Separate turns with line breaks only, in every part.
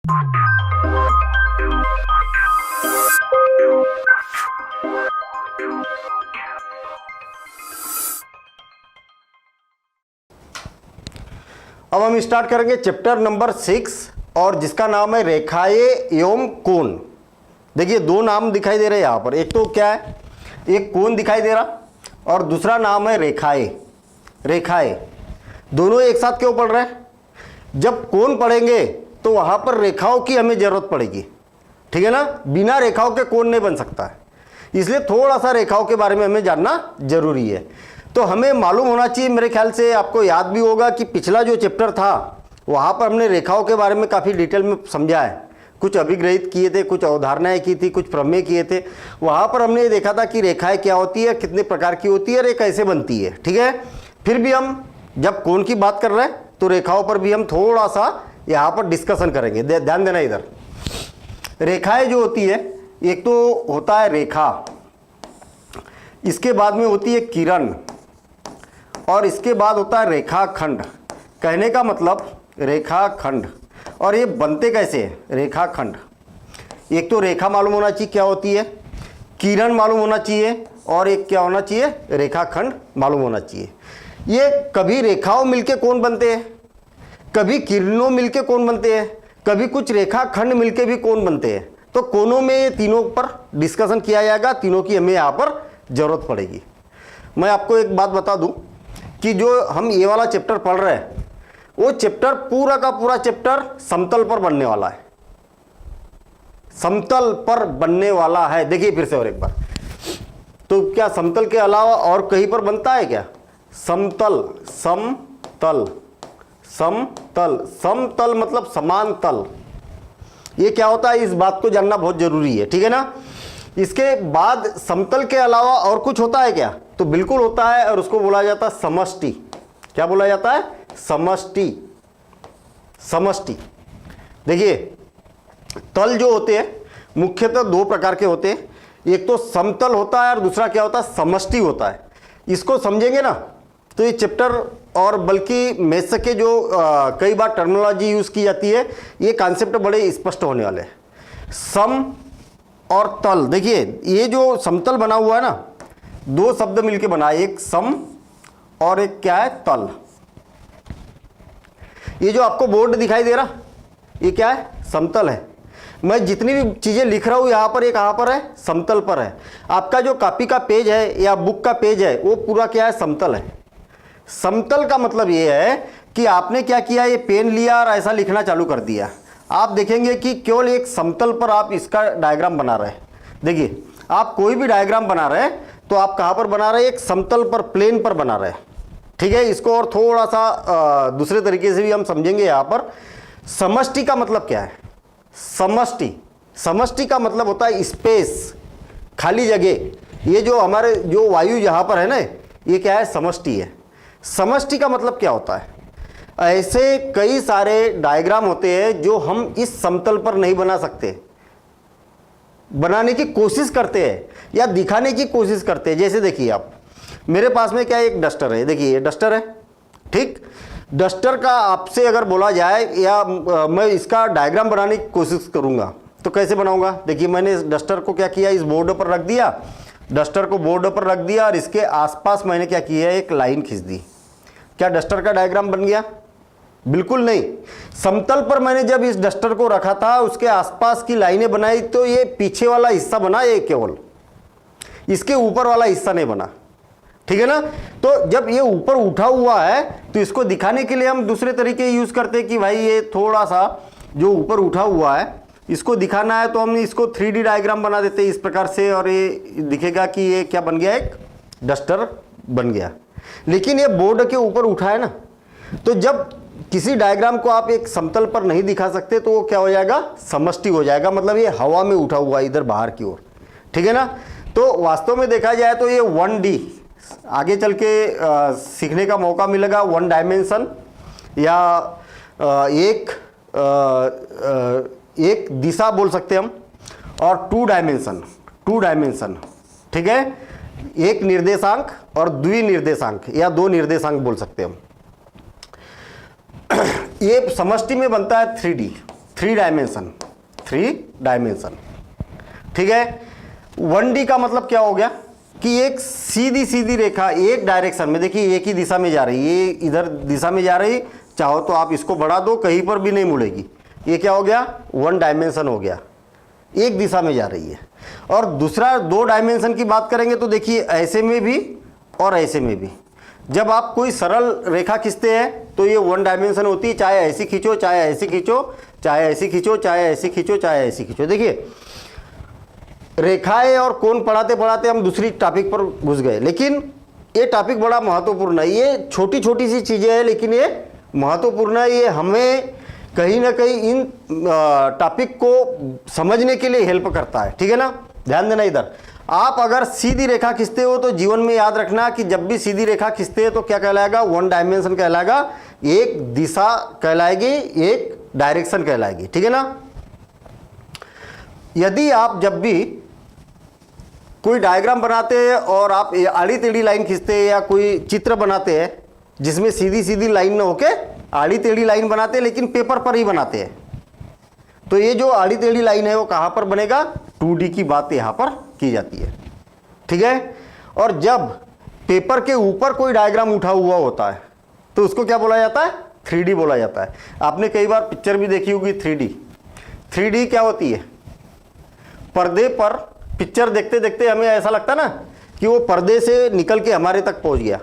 अब हम स्टार्ट करेंगे चैप्टर नंबर 6 और जिसका नाम है रेखाएं एवं कोण। देखिए दो नाम दिखाई दे रहे हैं यहां पर, एक तो क्या है, एक कोण दिखाई दे रहा और दूसरा नाम है रेखाएं। रेखाएं दोनों एक साथ क्यों पढ़ रहे हैं? जब कोण पढ़ेंगे तो वहां पर रेखाओं की हमें जरूरत पड़ेगी, ठीक है ना। बिना रेखाओं के कोण नहीं बन सकता है, इसलिए थोड़ा सा रेखाओं के बारे में हमें जानना जरूरी है। तो हमें मालूम होना चाहिए, मेरे ख्याल से आपको याद भी होगा कि पिछला जो चैप्टर था वहाँ पर हमने रेखाओं के बारे में काफ़ी डिटेल में समझा है। कुछ अभिग्रहित किए थे, कुछ अवधारणाएं की थी, कुछ प्रमेय किए थे। वहाँ पर हमने ये देखा था कि रेखाएं क्या होती है, कितने प्रकार की होती है और ये कैसे बनती है, ठीक है। फिर भी हम जब कोण की बात कर रहे हैं तो रेखाओं पर भी हम थोड़ा सा यहाँ पर डिस्कशन करेंगे। ध्यान देना इधर। रेखाएं जो होती है, एक तो होता है रेखा, इसके बाद में होती है किरण और इसके बाद होता है रेखाखंड। कहने का मतलब रेखाखंड। और ये बनते कैसे हैं रेखाखंड? एक तो रेखा मालूम होना चाहिए क्या होती है, किरण मालूम होना चाहिए और एक क्या होना चाहिए, रेखाखंड मालूम होना चाहिए। ये कभी रेखाओं मिलके कोण बनते हैं, कभी किरणों मिलके कोण बनते हैं, कभी कुछ रेखाखंड मिलके भी कोण बनते हैं। तो कोणों में ये तीनों पर डिस्कशन किया जाएगा, तीनों की हमें यहाँ पर जरूरत पड़ेगी। मैं आपको एक बात बता दूं कि जो हम ये वाला चैप्टर पढ़ रहे हैं वो चैप्टर पूरा का पूरा चैप्टर समतल पर बनने वाला है, समतल पर बनने वाला है। देखिए फिर से और एक बार, तो क्या समतल के अलावा और कहीं पर बनता है क्या? समतल, समतल, समतल, समतल मतलब समान तल। ये क्या होता है इस बात को जानना बहुत जरूरी है, ठीक है ना। इसके बाद समतल के अलावा और कुछ होता है क्या? तो बिल्कुल होता है और उसको बोला जाता है समष्टि। क्या बोला जाता है? समष्टि। समष्टि। देखिए तल जो होते हैं मुख्यतः दो प्रकार के होते हैं, एक तो समतल होता है और दूसरा क्या होता है, समष्टि होता है। इसको समझेंगे ना तो ये चैप्टर और बल्कि मैथ्स के जो कई बार टर्मिनोलॉजी यूज की जाती है ये कॉन्सेप्ट बड़े स्पष्ट होने वाले हैं। सम और तल, देखिए ये जो समतल बना हुआ है ना, दो शब्द मिलके बना है, एक सम और एक क्या है, तल। ये जो आपको बोर्ड दिखाई दे रहा ये क्या है, समतल है। मैं जितनी भी चीजें लिख रहा हूं यहां पर, ये कहां पर है, समतल पर है। आपका जो कॉपी का पेज है या बुक का पेज है वो पूरा क्या है, समतल है। समतल का मतलब ये है कि आपने क्या किया, ये पेन लिया और ऐसा लिखना चालू कर दिया। आप देखेंगे कि केवल एक समतल पर आप इसका डायग्राम बना रहे हैं। देखिए आप कोई भी डायग्राम बना रहे हैं तो आप कहां पर बना रहे हैं, एक समतल पर, प्लेन पर बना रहे हैं, ठीक है। इसको और थोड़ा सा दूसरे तरीके से भी हम समझेंगे। यहां पर समष्टि का मतलब क्या है? समष्टि, समष्टि का मतलब होता है स्पेस, खाली जगह। ये जो हमारे जो वायु यहां पर है ना, ये क्या है, समष्टि है। समष्टि का मतलब क्या होता है? ऐसे कई सारे डायग्राम होते हैं जो हम इस समतल पर नहीं बना सकते, बनाने की कोशिश करते हैं या दिखाने की कोशिश करते हैं। जैसे देखिए आप, मेरे पास में क्या है, एक डस्टर है। देखिए ये डस्टर है, ठीक। डस्टर का आपसे अगर बोला जाए या मैं इसका डायग्राम बनाने की कोशिश करूंगा तो कैसे बनाऊंगा? देखिए मैंने इस डस्टर को क्या किया, इस बोर्ड पर रख दिया, डस्टर को बोर्ड पर रख दिया और इसके आसपास मैंने क्या किया, एक लाइन खींच दी। क्या डस्टर का डायग्राम बन गया? बिल्कुल नहीं। समतल पर मैंने जब इस डस्टर को रखा था उसके आसपास की लाइनें बनाई तो ये पीछे वाला हिस्सा बना, ये केवल, इसके ऊपर वाला हिस्सा नहीं बना, ठीक है ना। तो जब ये ऊपर उठा हुआ है तो इसको दिखाने के लिए हम दूसरे तरीके यूज करते हैं कि भाई ये थोड़ा सा जो ऊपर उठा हुआ है इसको दिखाना है तो हम इसको 3D डायग्राम बना देते हैं इस प्रकार से, और ये दिखेगा कि ये क्या बन गया, एक डस्टर बन गया। लेकिन ये बोर्ड के ऊपर उठा है ना, तो जब किसी डायग्राम को आप एक समतल पर नहीं दिखा सकते तो वो क्या हो जाएगा, समष्टि हो जाएगा। मतलब ये हवा में उठा हुआ इधर बाहर की ओर, ठीक है ना। तो वास्तव में देखा जाए तो ये 1D, आगे चल के सीखने का मौका मिलेगा। 1 डायमेंशन या एक दिशा बोल सकते हम, और 2 डायमेंशन, 2 डायमेंशन, ठीक है। एक निर्देशांक और द्विनिर्देशांक या 2 निर्देशांक बोल सकते हैं हम। ये समष्टि में बनता है 3D। 3 dimension, 3 dimension. ठीक है, 1D का मतलब क्या हो गया कि एक सीधी सीधी रेखा एक डायरेक्शन में, देखिए एक ही दिशा में जा रही है, ये इधर दिशा में जा रही, चाहो तो आप इसको बढ़ा दो, कहीं पर भी नहीं मुड़ेगी। ये क्या हो गया, 1 डायमेंशन हो गया, एक दिशा में जा रही है। और दूसरा 2 डायमेंशन की बात करेंगे तो देखिए ऐसे में भी और ऐसे में भी, जब आप कोई सरल रेखा खींचते हैं तो ये 1 डायमेंशन होती है, चाहे ऐसी खींचो, चाहे ऐसी खींचो, चाहे ऐसी खींचो, चाहे ऐसी खींचो, चाहे ऐसी खींचो। देखिए रेखाएं और कोण पढ़ाते पढ़ाते हम दूसरी टॉपिक पर घुस गए, लेकिन ये टॉपिक बड़ा महत्वपूर्ण है। ये छोटी छोटी सी चीज़ें हैं लेकिन ये महत्वपूर्ण है, ये हमें कहीं ना कहीं इन टॉपिक को समझने के लिए हेल्प करता है। ठीक है ना, ध्यान देना इधर। आप अगर सीधी रेखा खींचते हो तो जीवन में याद रखना कि जब भी सीधी रेखा खींचते हैं तो क्या कहलाएगा, 1 डायमेंशन कहलाएगा, एक दिशा कहलाएगी, एक डायरेक्शन कहलाएगी। ठीक है ना। यदि आप जब भी कोई डायग्राम बनाते हैं और आप आड़ी टेढ़ी लाइन खींचते हैं या कोई चित्र बनाते हैं जिसमें सीधी सीधी लाइन ना होके आड़ी टेढ़ी लाइन बनाते हैं, लेकिन पेपर पर ही बनाते हैं, तो ये जो आड़ी टेढ़ी लाइन है वो कहाँ पर बनेगा, 2D की बात यहाँ पर की जाती है। ठीक है। और जब पेपर के ऊपर कोई डायग्राम उठा हुआ होता है तो उसको क्या बोला जाता है, 3D बोला जाता है। आपने कई बार पिक्चर भी देखी होगी 3D क्या होती है, पर्दे पर पिक्चर देखते देखते हमें ऐसा लगता ना कि वो पर्दे से निकल के हमारे तक पहुंच गया।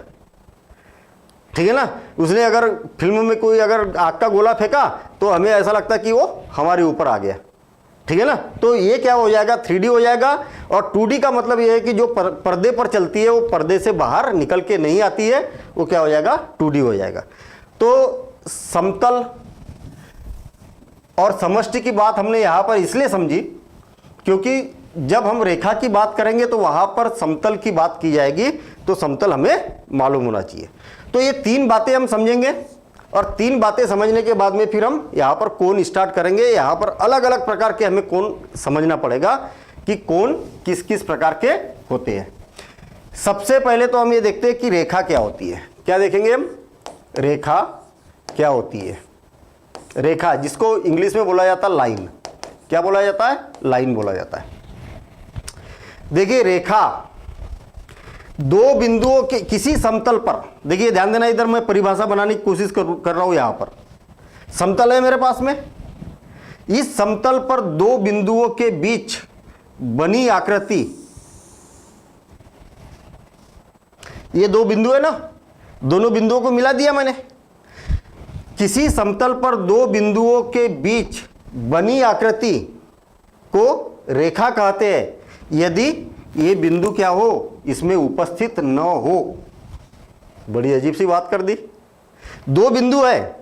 ठीक है ना, उसने अगर फिल्म में कोई अगर आग का गोला फेंका तो हमें ऐसा लगता कि वो हमारे ऊपर आ गया। ठीक है ना, तो ये क्या हो जाएगा, 3D हो जाएगा। और 2D का मतलब ये है कि जो पर्दे पर चलती है वो पर्दे से बाहर निकल के नहीं आती है, वो क्या हो जाएगा, 2D हो जाएगा। तो समतल और समष्टि की बात हमने यहाँ पर इसलिए समझी क्योंकि जब हम रेखा की बात करेंगे तो वहां पर समतल की बात की जाएगी, तो समतल हमें मालूम होना चाहिए। तो ये 3 बातें हम समझेंगे और 3 बातें समझने के बाद में फिर हम यहाँ पर कोण स्टार्ट करेंगे। यहाँ पर अलग अलग प्रकार के हमें कोण समझना पड़ेगा कि कोण किस किस प्रकार के होते हैं। सबसे पहले तो हम ये देखते हैं कि रेखा क्या होती है। क्या देखेंगे हम, रेखा क्या होती है। रेखा जिसको इंग्लिश में बोला जाता है लाइन, क्या बोला जाता है, लाइन बोला जाता है। देखिए रेखा 2 बिंदुओं के किसी समतल पर, देखिए ध्यान देना, इधर मैं परिभाषा बनाने की कोशिश कर रहा हूं। यहां पर समतल है मेरे पास में, इस समतल पर 2 बिंदुओं के बीच बनी आकृति, ये 2 बिंदु है ना, दोनों बिंदुओं को मिला दिया मैंने। किसी समतल पर 2 बिंदुओं के बीच बनी आकृति को रेखा कहते हैं यदि ये बिंदु क्या हो, इसमें उपस्थित न हो। बड़ी अजीब सी बात कर दी, 2 बिंदु है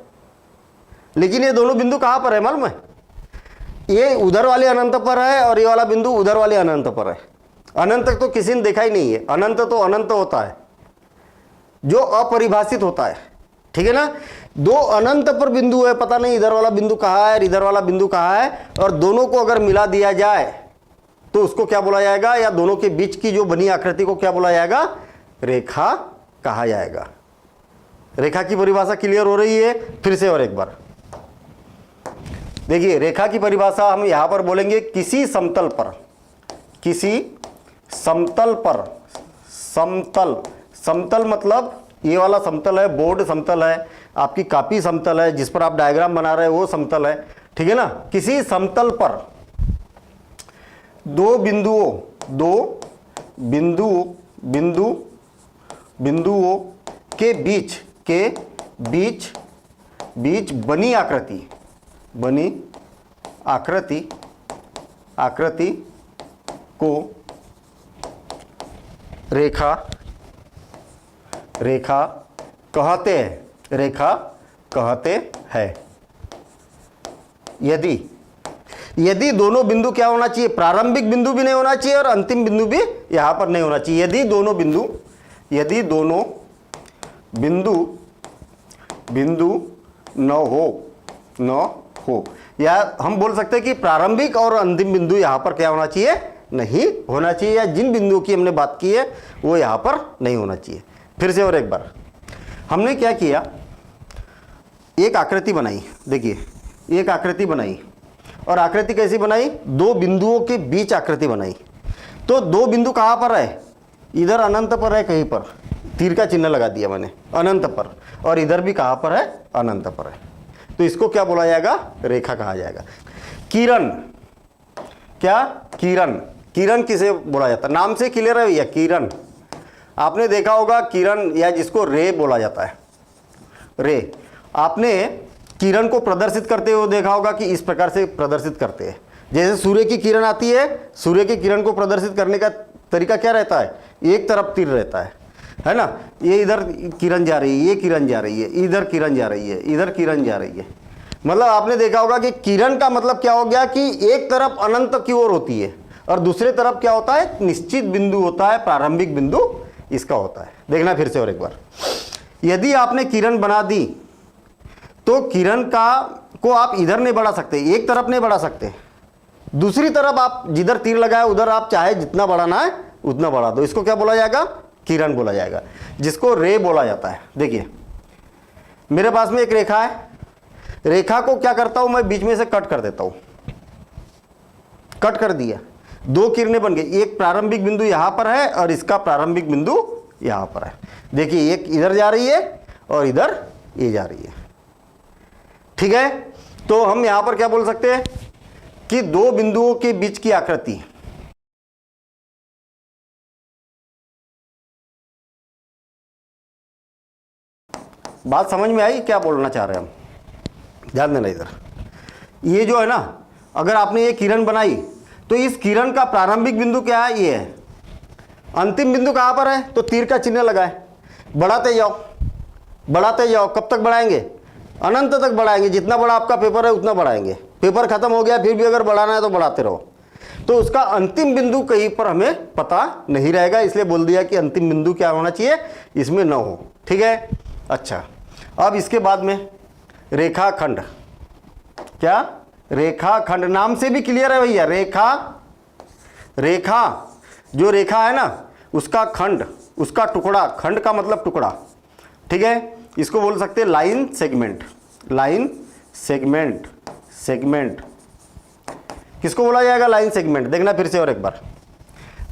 लेकिन ये दोनों बिंदु कहां पर है मालूम है, ये उधर वाले अनंत पर है और ये वाला बिंदु उधर वाले अनंत पर है। अनंत तो किसी ने देखा ही नहीं है, अनंत तो अनंत होता है जो अपरिभाषित होता है। ठीक है ना, 2 अनंत पर बिंदु है, पता नहीं इधर वाला बिंदु कहाँ है और इधर वाला बिंदु कहाँ है, और दोनों को अगर मिला दिया जाए तो उसको क्या बोला जाएगा, या दोनों के बीच की जो बनी आकृति को क्या बोला जाएगा, रेखा कहा जाएगा। रेखा की परिभाषा क्लियर हो रही है फिर से और एक बार देखिए। रेखा की परिभाषा हम यहां पर बोलेंगे किसी समतल पर, किसी समतल पर, समतल, समतल मतलब ये वाला समतल है, बोर्ड समतल है, आपकी कॉपी समतल है, जिस पर आप डायग्राम बना रहे हैं वो समतल है। ठीक है ना, किसी समतल पर 2 बिंदुओं के बीच बनी आकृति को रेखा कहते हैं। यदि दोनों बिंदु क्या होना चाहिए, प्रारंभिक बिंदु भी नहीं होना चाहिए और अंतिम बिंदु भी यहां पर नहीं होना चाहिए। यदि दोनों बिंदु न हो, या हम बोल सकते हैं कि प्रारंभिक और अंतिम बिंदु यहां पर क्या होना चाहिए, नहीं होना चाहिए, या जिन बिंदुओं की हमने बात की है वो यहां पर नहीं होना चाहिए। फिर से और एक बार, हमने क्या किया, एक आकृति बनाई। देखिए एक आकृति बनाई, और आकृति कैसी बनाई, दो बिंदुओं के बीच आकृति बनाई। तो दो बिंदु कहाँ पर है, इधर अनंत पर है, कहीं पर तीर का चिन्ह लगा दिया मैंने अनंत पर, और इधर भी कहाँ पर है, अनंत पर है। तो इसको क्या बोला जाएगा, रेखा कहा जाएगा। किरण, क्या किरण, किरण किसे बोला जाता है, नाम से क्लियर है भैया, किरण। आपने देखा होगा किरण, या जिसको रे बोला जाता है, रे। आपने किरण को प्रदर्शित करते हुए देखा होगा कि इस प्रकार से प्रदर्शित करते हैं। जैसे सूर्य की किरण आती है, सूर्य की किरण को प्रदर्शित करने का तरीका क्या रहता है, एक तरफ तीर रहता है ना। ये इधर किरण जा रही है, ये किरण जा रही है, इधर किरण जा रही है, इधर किरण जा रही है। मतलब आपने देखा होगा कि किरण का मतलब क्या हो गया कि एक तरफ अनंत की ओर होती है और दूसरे तरफ क्या होता है, निश्चित बिंदु होता है, प्रारंभिक बिंदु इसका होता है। देखना फिर से और एक बार, यदि आपने किरण बना दी तो किरण को आप इधर नहीं बढ़ा सकते, एक तरफ नहीं बढ़ा सकते, दूसरी तरफ आप जिधर तीर लगाए उधर आप चाहे जितना बढ़ाना है उतना बढ़ा दो। इसको क्या बोला जाएगा, किरण बोला जाएगा, जिसको रे बोला जाता है। देखिए मेरे पास में एक रेखा है, रेखा को क्या करता हूं मैं, बीच में से कट कर देता हूं, कट कर दिया, दो किरणें बन गई, एक प्रारंभिक बिंदु यहां पर है और इसका प्रारंभिक बिंदु यहां पर है। देखिए एक इधर जा रही है और इधर ये जा रही है, ठीक है। तो हम यहां पर क्या बोल सकते हैं कि दो बिंदुओं के बीच की आकृति, बात समझ में आई क्या बोलना चाह रहे हैं हम, ध्यान देना इधर। ये जो है ना, अगर आपने ये किरण बनाई तो इस किरण का प्रारंभिक बिंदु क्या है, ये है। अंतिम बिंदु कहां पर है, तो तीर का चिन्ह लगाए, बढ़ाते जाओ, बढ़ाते जाओ। कब तक बढ़ाएंगे, अनंत तक बढ़ाएंगे, जितना बड़ा आपका पेपर है उतना बढ़ाएंगे। पेपर खत्म हो गया फिर भी अगर बढ़ाना है तो बढ़ाते रहो। तो उसका अंतिम बिंदु कहीं पर हमें पता नहीं रहेगा, इसलिए बोल दिया कि अंतिम बिंदु क्या होना चाहिए, इसमें न हो, ठीक है। अच्छा, अब इसके बाद में रेखाखंड, क्या रेखाखंड, नाम से भी क्लियर है भैया, रेखा, रेखा जो रेखा है ना उसका खंड, उसका टुकड़ा, खंड का मतलब टुकड़ा, ठीक है। इसको बोल सकते हैं line segment, line segment, segment किसको बोला जाएगा, लाइन सेगमेंट। देखना फिर से और एक बार,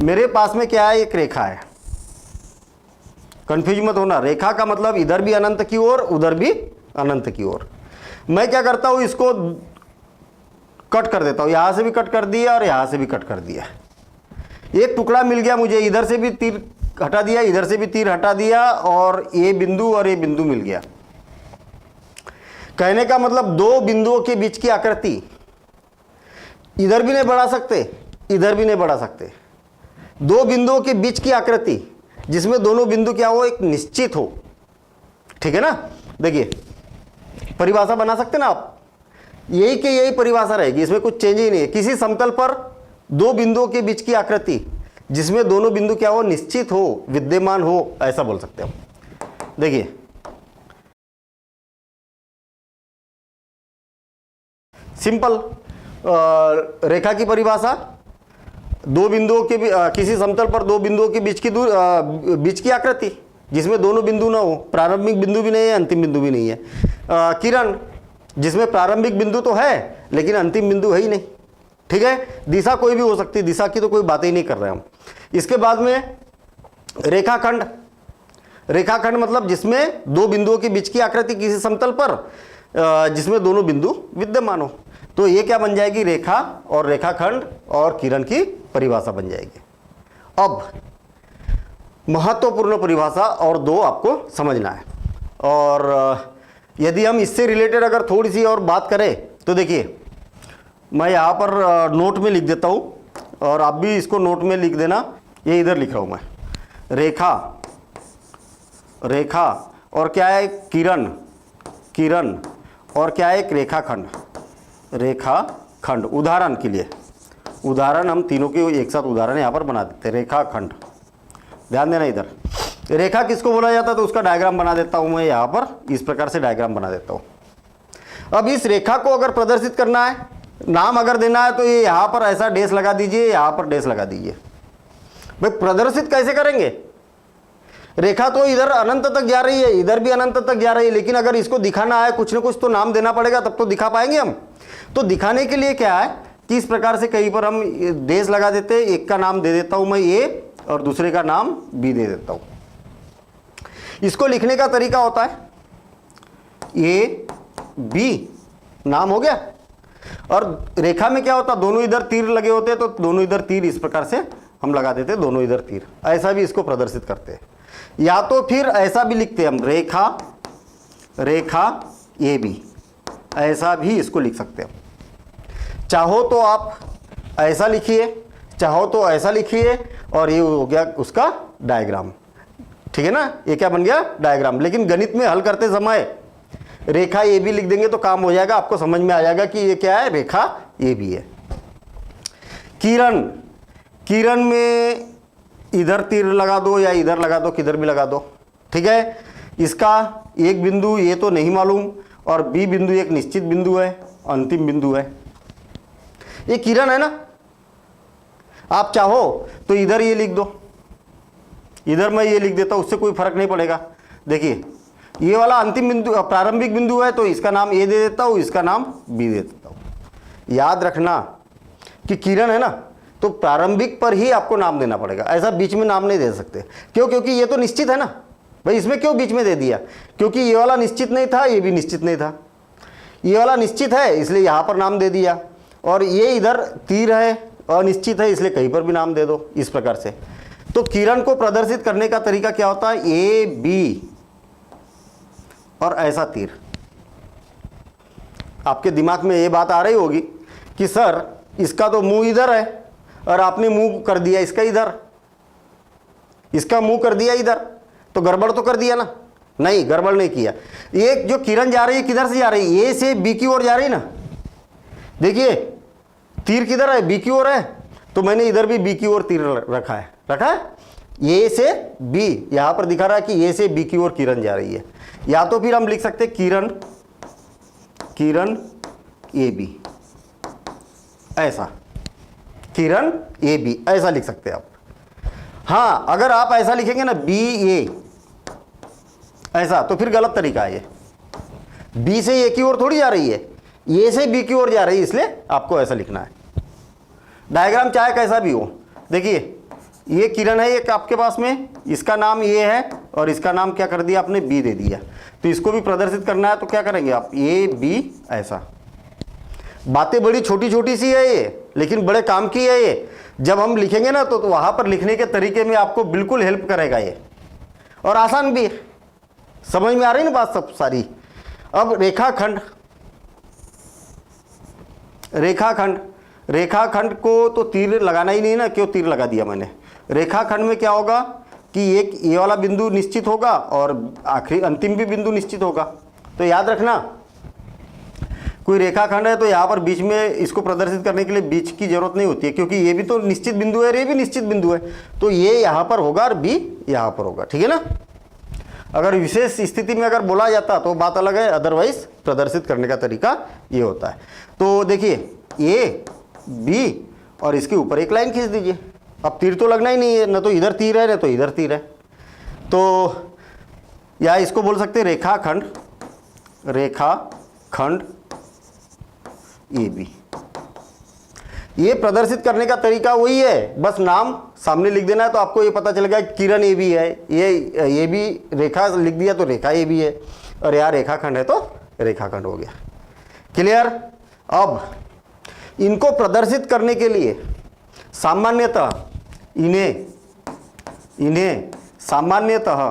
मेरे पास में क्या है, एक रेखा है, कंफ्यूज मत होना, रेखा का मतलब इधर भी अनंत की ओर उधर भी अनंत की ओर। मैं क्या करता हूं, इसको कट कर देता हूं, यहां से भी कट कर दिया और यहां से भी कट कर दिया, एक टुकड़ा मिल गया मुझे, इधर से भी तीर हटा दिया, इधर से भी तीर हटा दिया, और ये बिंदु और ये बिंदु मिल गया। कहने का मतलब दो बिंदुओं के बीच की आकृति, इधर भी नहीं बढ़ा सकते, इधर भी नहीं बढ़ा सकते, दो बिंदुओं के बीच की आकृति जिसमें दोनों बिंदु क्या हो, एक निश्चित हो, ठीक है ना। देखिए परिभाषा बना सकते ना आप, यही के यही परिभाषा रहेगी, इसमें कुछ चेंज ही नहीं है। किसी समतल पर दो बिंदुओं के बीच की आकृति जिसमें दोनों बिंदु क्या हो, निश्चित हो, विद्यमान हो, ऐसा बोल सकते हैं हम। देखिए सिंपल रेखा की परिभाषा, दो बिंदुओं के किसी समतल पर दो बिंदुओं के बीच की बीच की आकृति जिसमें दोनों बिंदु ना हो, प्रारंभिक बिंदु भी नहीं है अंतिम बिंदु भी नहीं है। किरण जिसमें प्रारंभिक बिंदु तो है लेकिन अंतिम बिंदु है ही नहीं, ठीक है। दिशा कोई भी हो सकती है, दिशा की तो कोई बात ही नहीं कर रहे हम। इसके बाद में रेखाखंड, रेखाखंड मतलब जिसमें दो बिंदुओं के बीच की आकृति किसी समतल पर जिसमें दोनों बिंदु विद्यमान हो, तो ये क्या बन जाएगी, रेखा और रेखाखंड और किरण की परिभाषा बन जाएगी। अब महत्वपूर्ण परिभाषा और दो आपको समझना है, और यदि हम इससे रिलेटेड अगर थोड़ी सी और बात करें तो देखिए मैं यहाँ पर नोट में लिख देता हूँ और आप भी इसको नोट में लिख देना। ये इधर लिख रहा हूँ मैं, रेखा, रेखा और क्या है, किरण, किरण और क्या है, एक रेखाखंड, रेखाखंड। उदाहरण के लिए, उदाहरण हम तीनों के एक साथ उदाहरण यहाँ पर बना देते हैं। रेखाखंड, ध्यान देना इधर, रेखा किसको बोला जाता है तो उसका डायग्राम बना देता हूँ मैं यहाँ पर, इस प्रकार से डायग्राम बना देता हूँ। अब इस रेखा को अगर प्रदर्शित करना है, नाम अगर देना है तो ये यहाँ पर ऐसा डैश लगा दीजिए, यहाँ पर डैश लगा दीजिए। भाई प्रदर्शित कैसे करेंगे, रेखा तो इधर अनंत तक जा रही है, इधर भी अनंत तक जा रही है, लेकिन अगर इसको दिखाना है कुछ ना कुछ तो नाम देना पड़ेगा, तब तो दिखा पाएंगे हम। तो दिखाने के लिए क्या है कि इस प्रकार से कहीं पर हम देश लगा देते हैं, एक का नाम दे देता हूं मैं ए और दूसरे का नाम बी दे देता हूं। इसको लिखने का तरीका होता है ए बी नाम हो गया, और रेखा में क्या होता है दोनों इधर तीर लगे होते हैं, तो दोनों इधर तीर इस प्रकार से हम लगा देते हैं, दोनों इधर तीर, ऐसा भी इसको प्रदर्शित करते हैं। या तो फिर ऐसा भी लिखते हैं हम रेखा रेखा ए बी, ऐसा भी इसको लिख सकते हैं। चाहो तो आप ऐसा लिखिए, चाहो तो ऐसा लिखिए, और ये हो गया उसका डायग्राम, ठीक है ना, ये क्या बन गया डायग्राम। लेकिन गणित में हल करते समय रेखा ए बी लिख देंगे तो काम हो जाएगा, आपको समझ में आ जाएगा कि ये क्या है, रेखा ए बी है। किरण, किरण में इधर तीर लगा दो या इधर लगा दो, किधर भी लगा दो, ठीक है। इसका एक बिंदु ये तो नहीं मालूम, और बी बिंदु एक निश्चित बिंदु है, अंतिम बिंदु है। ये किरण है ना, आप चाहो तो इधर ये लिख दो, इधर मैं ये लिख देता हूं, उससे कोई फर्क नहीं पड़ेगा। देखिए ये वाला अंतिम बिंदु प्रारंभिक बिंदु है, तो इसका नाम ए दे देता हूं, इसका नाम बी दे देता हूं। याद रखना कि किरण है ना, तो प्रारंभिक पर ही आपको नाम देना पड़ेगा, ऐसा बीच में नाम नहीं दे सकते। क्यों? क्योंकि ये तो निश्चित है ना भाई, इसमें क्यों बीच में दे दिया? क्योंकि ये वाला निश्चित नहीं था, ये भी निश्चित नहीं था, ये वाला निश्चित है इसलिए यहां पर नाम दे दिया, और ये इधर तीर है अनिश्चित है, इसलिए कहीं पर भी नाम दे दो, इस प्रकार से। तो किरण को प्रदर्शित करने का तरीका क्या होता है, ए बी और ऐसा तीर। आपके दिमाग में ये बात आ रही होगी कि सर इसका तो मुंह इधर है और आपने मुंह कर दिया इसका इधर, इसका मुंह कर दिया इधर, तो गड़बड़ तो कर दिया ना। नहीं, गड़बड़ नहीं किया। ये जो किरण जा रही है किधर से जा रही है, ए से बी की ओर जा रही है ना। देखिए तीर किधर है, बी की ओर है, तो मैंने इधर भी बी की ओर तीर रखा है, ए से बी, यहां पर दिखा रहा है कि ए से बी की ओर किरण जा रही है। या तो फिर हम लिख सकते हैं किरण किरण ए बी, ऐसा किरण ए बी ऐसा लिख सकते हैं आप। हाँ, अगर आप ऐसा लिखेंगे ना बी ए ऐसा, तो फिर गलत तरीका है। ये बी से ए की ओर थोड़ी जा रही है, ए से बी की ओर जा रही है, इसलिए आपको ऐसा लिखना है। डायग्राम चाहे कैसा भी हो, देखिए ये किरण है एक आपके पास में, इसका नाम ये है और इसका नाम क्या कर दिया आपने, बी दे दिया। तो इसको भी प्रदर्शित करना है तो क्या करेंगे आप, ए बी ऐसा। बातें बड़ी छोटी छोटी सी है ये, लेकिन बड़े काम की है ये। जब हम लिखेंगे ना तो वहां पर लिखने के तरीके में आपको बिल्कुल हेल्प करेगा ये, और आसान भी है। समझ में आ रही ना बात सब सारी। अब रेखाखंड, रेखाखंड, रेखाखंड को तो तीर लगाना ही नहीं ना, क्यों तीर लगा दिया मैंने। रेखाखंड में क्या होगा कि एक ये वाला बिंदु निश्चित होगा और आखिरी अंतिम भी बिंदु निश्चित होगा। तो याद रखना, कोई रेखाखंड है तो यहाँ पर बीच में इसको प्रदर्शित करने के लिए बीच की जरूरत नहीं होती है, क्योंकि ये भी तो निश्चित बिंदु है और ये भी निश्चित बिंदु है, तो ये यहाँ पर होगा और बी यहाँ पर होगा, ठीक है ना। अगर विशेष स्थिति में अगर बोला जाता तो बात अलग है, अदरवाइज प्रदर्शित करने का तरीका ये होता है। तो देखिए ए बी और इसके ऊपर एक लाइन खींच दीजिए। अब तीर तो लगना ही नहीं है, ना तो इधर तीर है ना तो इधर तीर है, तो या इसको बोल सकते हैं रेखाखंड, रेखाखंड ए बी। ये प्रदर्शित करने का तरीका वही है, बस नाम सामने लिख देना है तो आपको ये पता चलेगा किरण ए बी है, ये भी रेखा लिख दिया तो रेखा ए बी है, और यहाँ रेखाखंड है तो रेखाखंड हो गया। क्लियर। अब इनको प्रदर्शित करने के लिए सामान्यतः इन्हें सामान्यतः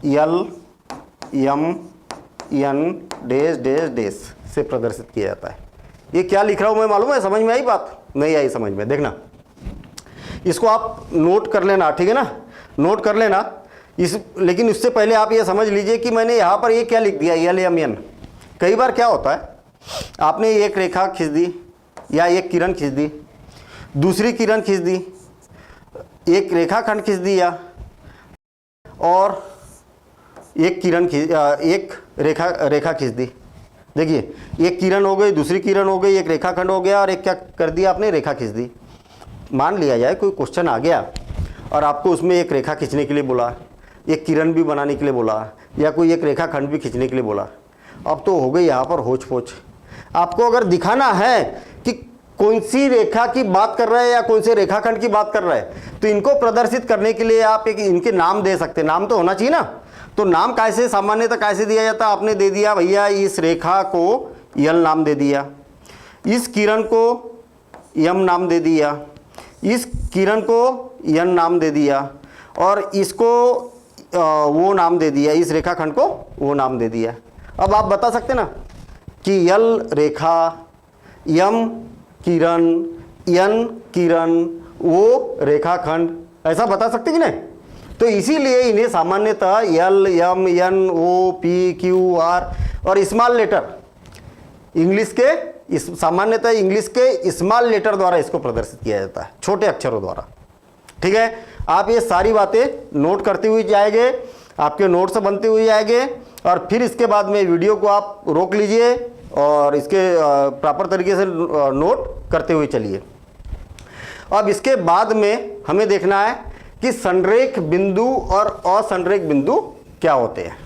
L M N dash dash dash से प्रदर्शित किया जाता है। ये क्या लिख रहा हूं मैं मालूम है, समझ में आई बात? नहीं आई समझ में, देखना इसको आप नोट कर लेना, ठीक है ना, नोट कर लेना इस। लेकिन उससे पहले आप ये समझ लीजिए कि मैंने यहाँ पर ये क्या लिख दिया, एल एम एन। कई बार क्या होता है, आपने एक रेखा खींच दी या एक किरण खींच दी, दूसरी किरण खींच दी, एक रेखाखंड खींच दिया और एक किरण एक रेखा खींच दी। देखिए एक किरण हो गई, दूसरी किरण हो गई, एक रेखाखंड हो गया और एक क्या कर दिया आपने, रेखा खींच दी। मान लिया जाए कोई क्वेश्चन आ गया और आपको उसमें एक रेखा खींचने के लिए बोला, एक किरण भी बनाने के लिए बोला, या कोई एक रेखा खंड भी खींचने के लिए बोला, अब तो हो गई यहाँ पर होच पोच। आपको अगर दिखाना है कि कौन सी रेखा की बात कर रहे हैं या कौन से रेखाखंड की बात कर रहे हैं, तो इनको प्रदर्शित करने के लिए आप एक इनके नाम दे सकते हैं। नाम तो होना चाहिए ना, तो नाम कैसे, सामान्यतः कैसे दिया जाता है? आपने दे दिया भैया इस रेखा को यल नाम दे दिया, इस किरण को यम नाम दे दिया, इस किरण को यन नाम दे दिया, और इसको वो नाम दे दिया, इस रेखाखंड को वो नाम दे दिया। अब आप बता सकते ना कि यल रेखा, यम किरण, यन किरण, वो रेखाखंड, ऐसा बता सकते कि नहीं? तो इसीलिए इन्हें सामान्यतः यल, यम, यन, ओ, पी, क्यू, आर और स्मॉल लेटर इंग्लिश के, सामान्यतः इंग्लिश के स्मॉल लेटर द्वारा इसको प्रदर्शित किया जाता है, छोटे अक्षरों द्वारा। ठीक है, आप ये सारी बातें नोट करते हुए जाएंगे, आपके नोट्स बनते हुए जाएंगे, और फिर इसके बाद में वीडियो को आप रोक लीजिए और इसके प्रॉपर तरीके से नोट करते हुए चलिए। अब इसके बाद में हमें देखना है कि संरेख बिंदु और असंरेख बिंदु क्या होते हैं।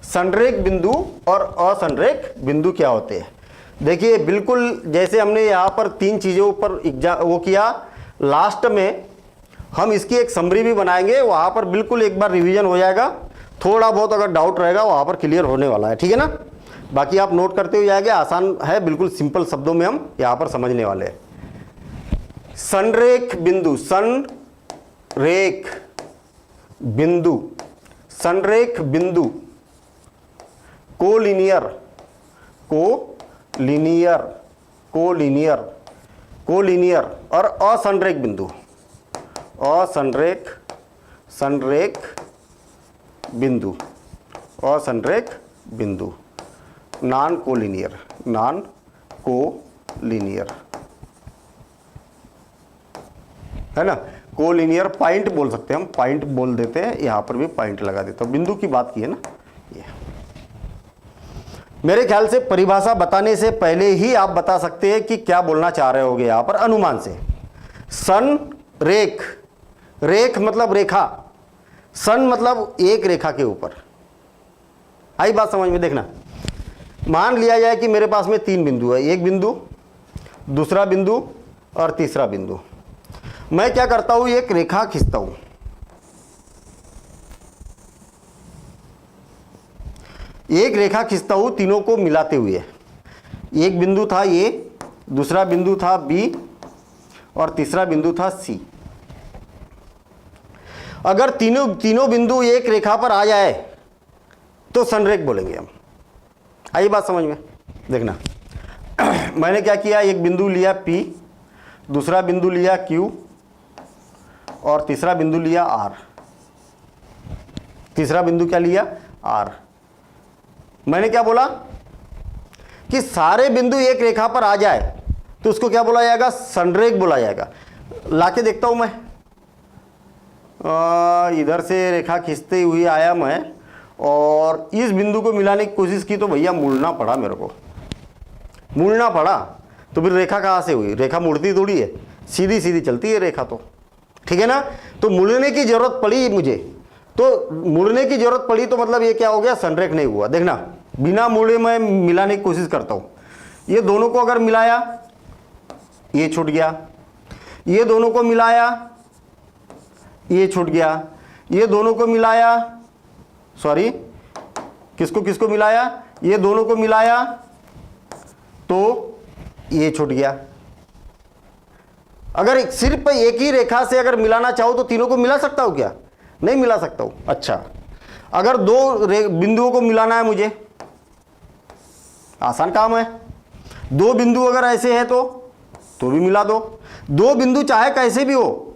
संरेख बिंदु और असंरेख बिंदु क्या होते हैं? देखिए, बिल्कुल जैसे हमने यहाँ पर 3 चीज़ों पर वो किया, लास्ट में हम इसकी एक समरी भी बनाएंगे, वहाँ पर बिल्कुल एक बार रिवीजन हो जाएगा। थोड़ा बहुत अगर डाउट रहेगा वहाँ पर क्लियर होने वाला है, ठीक है ना? बाकी आप नोट करते हुए जाएंगे, आसान है, बिल्कुल सिंपल शब्दों में हम यहाँ पर समझने वाले हैं। संरेख बिंदु, संरेख बिंदु, संरेख बिंदु, कोलिनियर, कोलिनियर, कोलिनियर, कोलिनियर और असंरेख बिंदु, असंरेख, संरेख बिंदु, असंरेख बिंदु, नॉन कोलिनियर, नॉन कोलिनियर, है ना? कोलिनियर पॉइंट बोल सकते हैं हम, पॉइंट बोल देते हैं, यहां पर भी पॉइंट लगा देता हूं। बिंदु की बात की है ना ये। मेरे ख्याल से परिभाषा बताने से पहले ही आप बता सकते हैं कि क्या बोलना चाह रहे होगे यहां पर अनुमान से। सन रेख, रेख मतलब रेखा, सन मतलब एक रेखा के ऊपर। आई बात समझ में? देखना, मान लिया जाए कि मेरे पास में 3 बिंदु है, एक बिंदु, दूसरा बिंदु और तीसरा बिंदु। मैं क्या करता हूं, एक रेखा खींचता हूं, एक रेखा खींचता हूं तीनों को मिलाते हुए। एक बिंदु था ए, दूसरा बिंदु था बी और तीसरा बिंदु था सी। अगर तीनों बिंदु एक रेखा पर आ जाए तो संरेख बोलेंगे हम। आई बात समझ में? देखना, मैंने क्या किया, एक बिंदु लिया P, दूसरा बिंदु लिया Q और तीसरा बिंदु लिया R। तीसरा बिंदु क्या लिया? R। मैंने क्या बोला कि सारे बिंदु एक रेखा पर आ जाए तो उसको क्या बोला जाएगा? संरेख बोला जाएगा। लाके देखता हूं मैं, इधर से रेखा खींचते हुए आया मैं और इस बिंदु को मिलाने की कोशिश की तो भैया मुड़ना पड़ा, मेरे को मुड़ना पड़ा। तो फिर रेखा कहाँ से हुई? रेखा मुड़ती थोड़ी है, सीधी सीधी चलती है रेखा तो, ठीक है ना? तो मुड़ने की जरूरत पड़ी मुझे, तो मुड़ने की जरूरत पड़ी तो मतलब ये क्या हो गया? संरेख नहीं हुआ। देखना, बिना मुड़े मैं मिलाने की कोशिश करता हूँ, ये दोनों को अगर मिलाया ये छूट गया, ये दोनों को मिलाया ये छूट गया, ये दोनों को मिलाया, सॉरी किसको किसको मिलाया? ये दोनों को मिलाया तो ये छूट गया। अगर सिर्फ एक ही रेखा से अगर मिलाना चाहो तो तीनों को मिला सकता हूं क्या? नहीं मिला सकता हूं। अच्छा, अगर 2 बिंदुओं को मिलाना है मुझे, आसान काम है। 2 बिंदु अगर ऐसे है तो भी मिला दो। 2 बिंदु चाहे कैसे भी हो,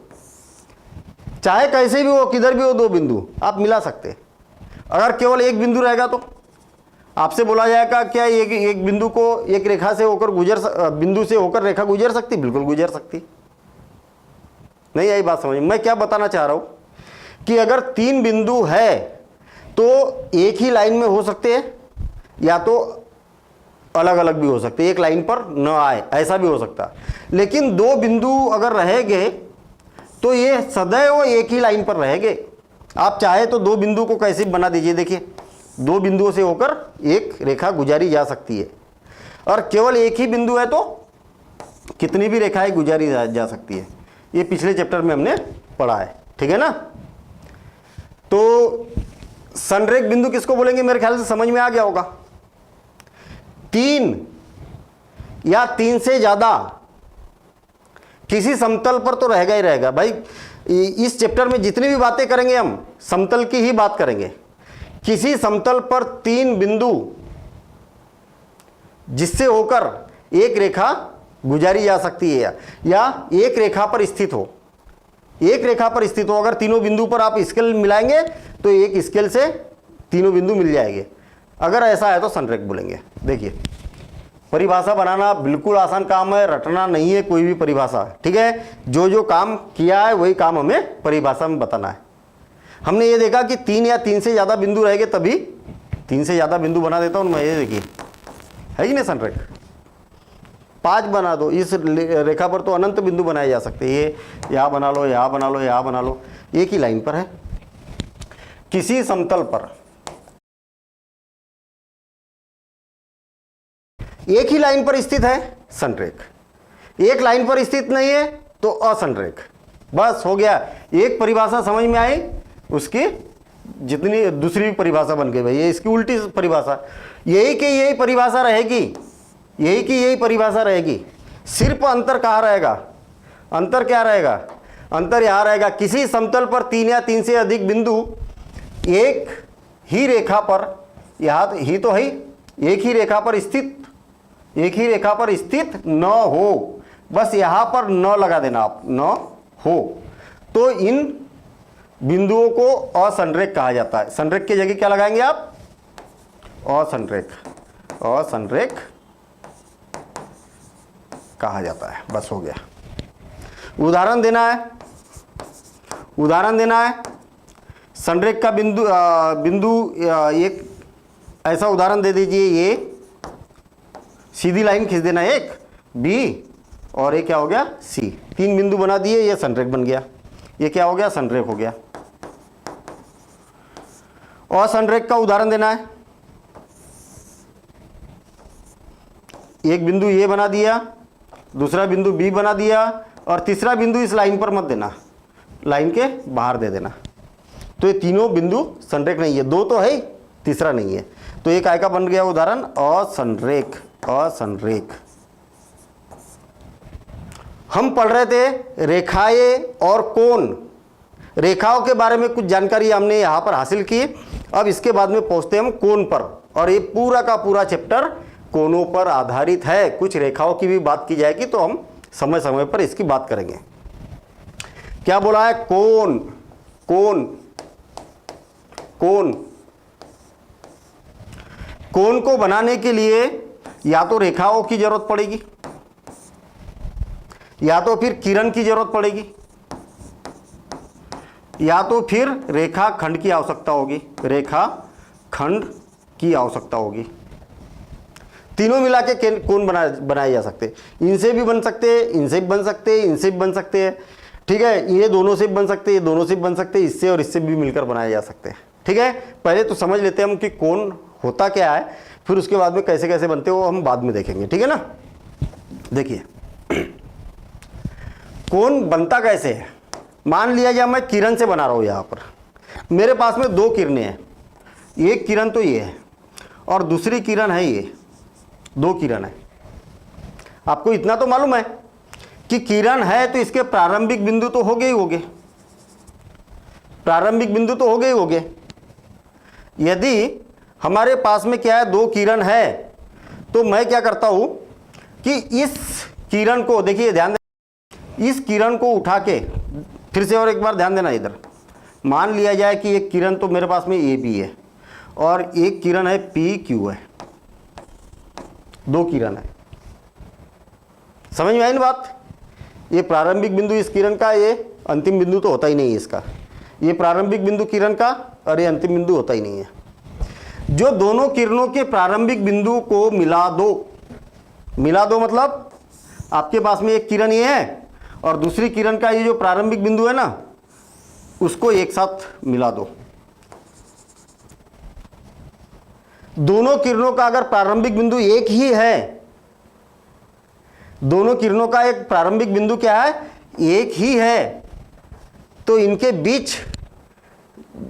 चाहे कैसे भी हो, किधर भी हो, 2 बिंदु आप मिला सकते। अगर केवल एक बिंदु रहेगा तो आपसे बोला जाएगा क्या एक बिंदु को एक रेखा से होकर बिंदु से होकर रेखा गुजर सकती? बिल्कुल गुजर सकती। नहीं आई बात समझ? मैं क्या बताना चाह रहा हूं कि अगर 3 बिंदु है तो एक ही लाइन में हो सकते हैं या तो अलग अलग भी हो सकते, एक लाइन पर न आए, ऐसा भी हो सकता। लेकिन 2 बिंदु अगर रहेंगे तो ये सदैव एक ही लाइन पर रहेंगे। आप चाहे तो दो बिंदु को कैसे बना दीजिए, देखिए दो बिंदुओं से होकर एक रेखा गुजारी जा सकती है, और केवल एक ही बिंदु है तो कितनी भी रेखाएं गुजारी जा सकती है। ये पिछले चैप्टर में हमने पढ़ा है, ठीक है ना। तो संरेख बिंदु किसको बोलेंगे, मेरे ख्याल से समझ में आ गया होगा। तीन या तीन से ज्यादा किसी समतल पर तो रहेगा ही रहेगा भाई। इस चैप्टर में जितनी भी बातें करेंगे हम समतल की ही बात करेंगे। किसी समतल पर तीन बिंदु जिससे होकर एक रेखा गुजारी जा सकती है, या एक रेखा पर स्थित हो, एक रेखा पर स्थित हो। अगर तीनों बिंदु पर आप स्केल मिलाएंगे तो एक स्केल से तीनों बिंदु मिल जाएंगे। अगर ऐसा है तो संरेख बोलेंगे। देखिए परिभाषा बनाना बिल्कुल आसान काम है, रटना नहीं है कोई भी परिभाषा, ठीक है। जो जो काम किया है वही काम हमें परिभाषा में बताना है। हमने ये देखा कि तीन या तीन से ज़्यादा बिंदु रहेंगे, तभी तीन से ज़्यादा बिंदु बना देता हूँ मैं। ये देखिए है कि नहीं संरेख, 5 बना दो। इस रेखा पर तो अनंत बिंदु बनाए जा सकते हैं। ये यहाँ बना लो, यहाँ बना लो, यहाँ बना लो, एक ही लाइन पर है। किसी समतल पर एक ही लाइन पर स्थित है संरेख, एक लाइन पर स्थित नहीं है तो असंरेख। बस हो गया, एक परिभाषा समझ में आई, उसकी जितनी दूसरी परिभाषा बन गई भाई, ये इसकी उल्टी परिभाषा। यही की यही परिभाषा रहेगी, यही की यही परिभाषा रहेगी। सिर्फ अंतर कहाँ रहेगा, अंतर क्या रहेगा, अंतर यहाँ रहेगा। किसी समतल पर तीन या तीन से अधिक बिंदु एक ही रेखा पर, यहाँ ही तो है, एक ही रेखा पर स्थित, एक ही रेखा पर स्थित न हो। बस यहाँ पर न लगा देना आप, न हो, तो इन बिंदुओं को असंरेख कहा जाता है। संरेख की जगह क्या लगाएंगे आप, असंरेख, असंरेख कहा जाता है। बस हो गया। उदाहरण देना है, उदाहरण देना है। संरेख का बिंदु एक ऐसा उदाहरण दे दीजिए। ये सीधी लाइन खींच देना, एक बी और एक क्या हो गया सी। 3 बिंदु बना दिए, ये संरेख बन गया। ये क्या हो गया, संरेख हो गया। और संरेख का उदाहरण देना है। एक बिंदु ये बना दिया, दूसरा बिंदु बी बना दिया, और तीसरा बिंदु इस लाइन पर मत देना, लाइन के बाहर दे देना। तो ये तीनों बिंदु संरेख नहीं है, दो तो है, तीसरा नहीं है। तो एक काय का बन गया उदाहरण, असंरेख, असंरेख। हम पढ़ रहे थे रेखाएं और कोण, रेखाओं के बारे में कुछ जानकारी हमने यहां पर हासिल की। अब इसके बाद में पहुंचते हम कोण पर, और ये पूरा का पूरा चैप्टर कोणों पर आधारित है। कुछ रेखाओं की भी बात की जाएगी, तो हम समय समय पर इसकी बात करेंगे। क्या बोला है, कोण, कोण, कोण। कोण को बनाने के लिए या तो रेखाओं की जरूरत पड़ेगी, या तो फिर किरण की जरूरत पड़ेगी, या तो फिर रेखा खंड की आवश्यकता होगी, रेखा खंड की आवश्यकता होगी। तीनों मिला के कोण बनाए जा सकते। इनसे भी बन सकते हैं, इनसे भी बन सकते हैं, इनसे भी बन सकते हैं, ठीक है। ये दोनों से भी बन सकते हैं, ये दोनों से भी बन सकते हैं, इससे और इससे भी मिलकर बनाए जा सकते हैं, ठीक है। पहले तो समझ लेते हैं हम कि कोण होता क्या है, फिर उसके बाद में कैसे कैसे बनते हो हम बाद में देखेंगे, ठीक है ना। देखिए कोण बनता कैसे है। मान लिया जाए मैं किरण से बना रहा हूं। यहां पर मेरे पास में 2 किरणें हैं, एक किरण तो ये है और दूसरी किरण है ये, 2 किरण है। आपको इतना तो मालूम है कि किरण है तो इसके प्रारंभिक बिंदु तो हो गए ही होंगे, प्रारंभिक बिंदु तो हो गए ही होंगे। यदि हमारे पास में क्या है, 2 किरण है, तो मैं क्या करता हूं कि इस किरण को, देखिए ध्यान देना, इस किरण को उठा के, फिर से और एक बार ध्यान देना इधर। मान लिया जाए कि एक किरण तो मेरे पास में ए बी है और एक किरण है पी क्यू है, 2 किरण है। समझ में आई ना बात। ये प्रारंभिक बिंदु इस किरण का, ये अंतिम बिंदु तो होता ही नहीं है इसका। ये प्रारंभिक बिंदु किरण का और ये अंतिम बिंदु होता ही नहीं है। जो दोनों किरणों के प्रारंभिक बिंदु को मिला दो, मिला दो मतलब आपके पास में एक किरण ये है और दूसरी किरण का ये जो प्रारंभिक बिंदु है ना, उसको एक साथ मिला दो। दोनों किरणों का अगर प्रारंभिक बिंदु एक ही है, दोनों किरणों का एक प्रारंभिक बिंदु क्या है, एक ही है, तो इनके बीच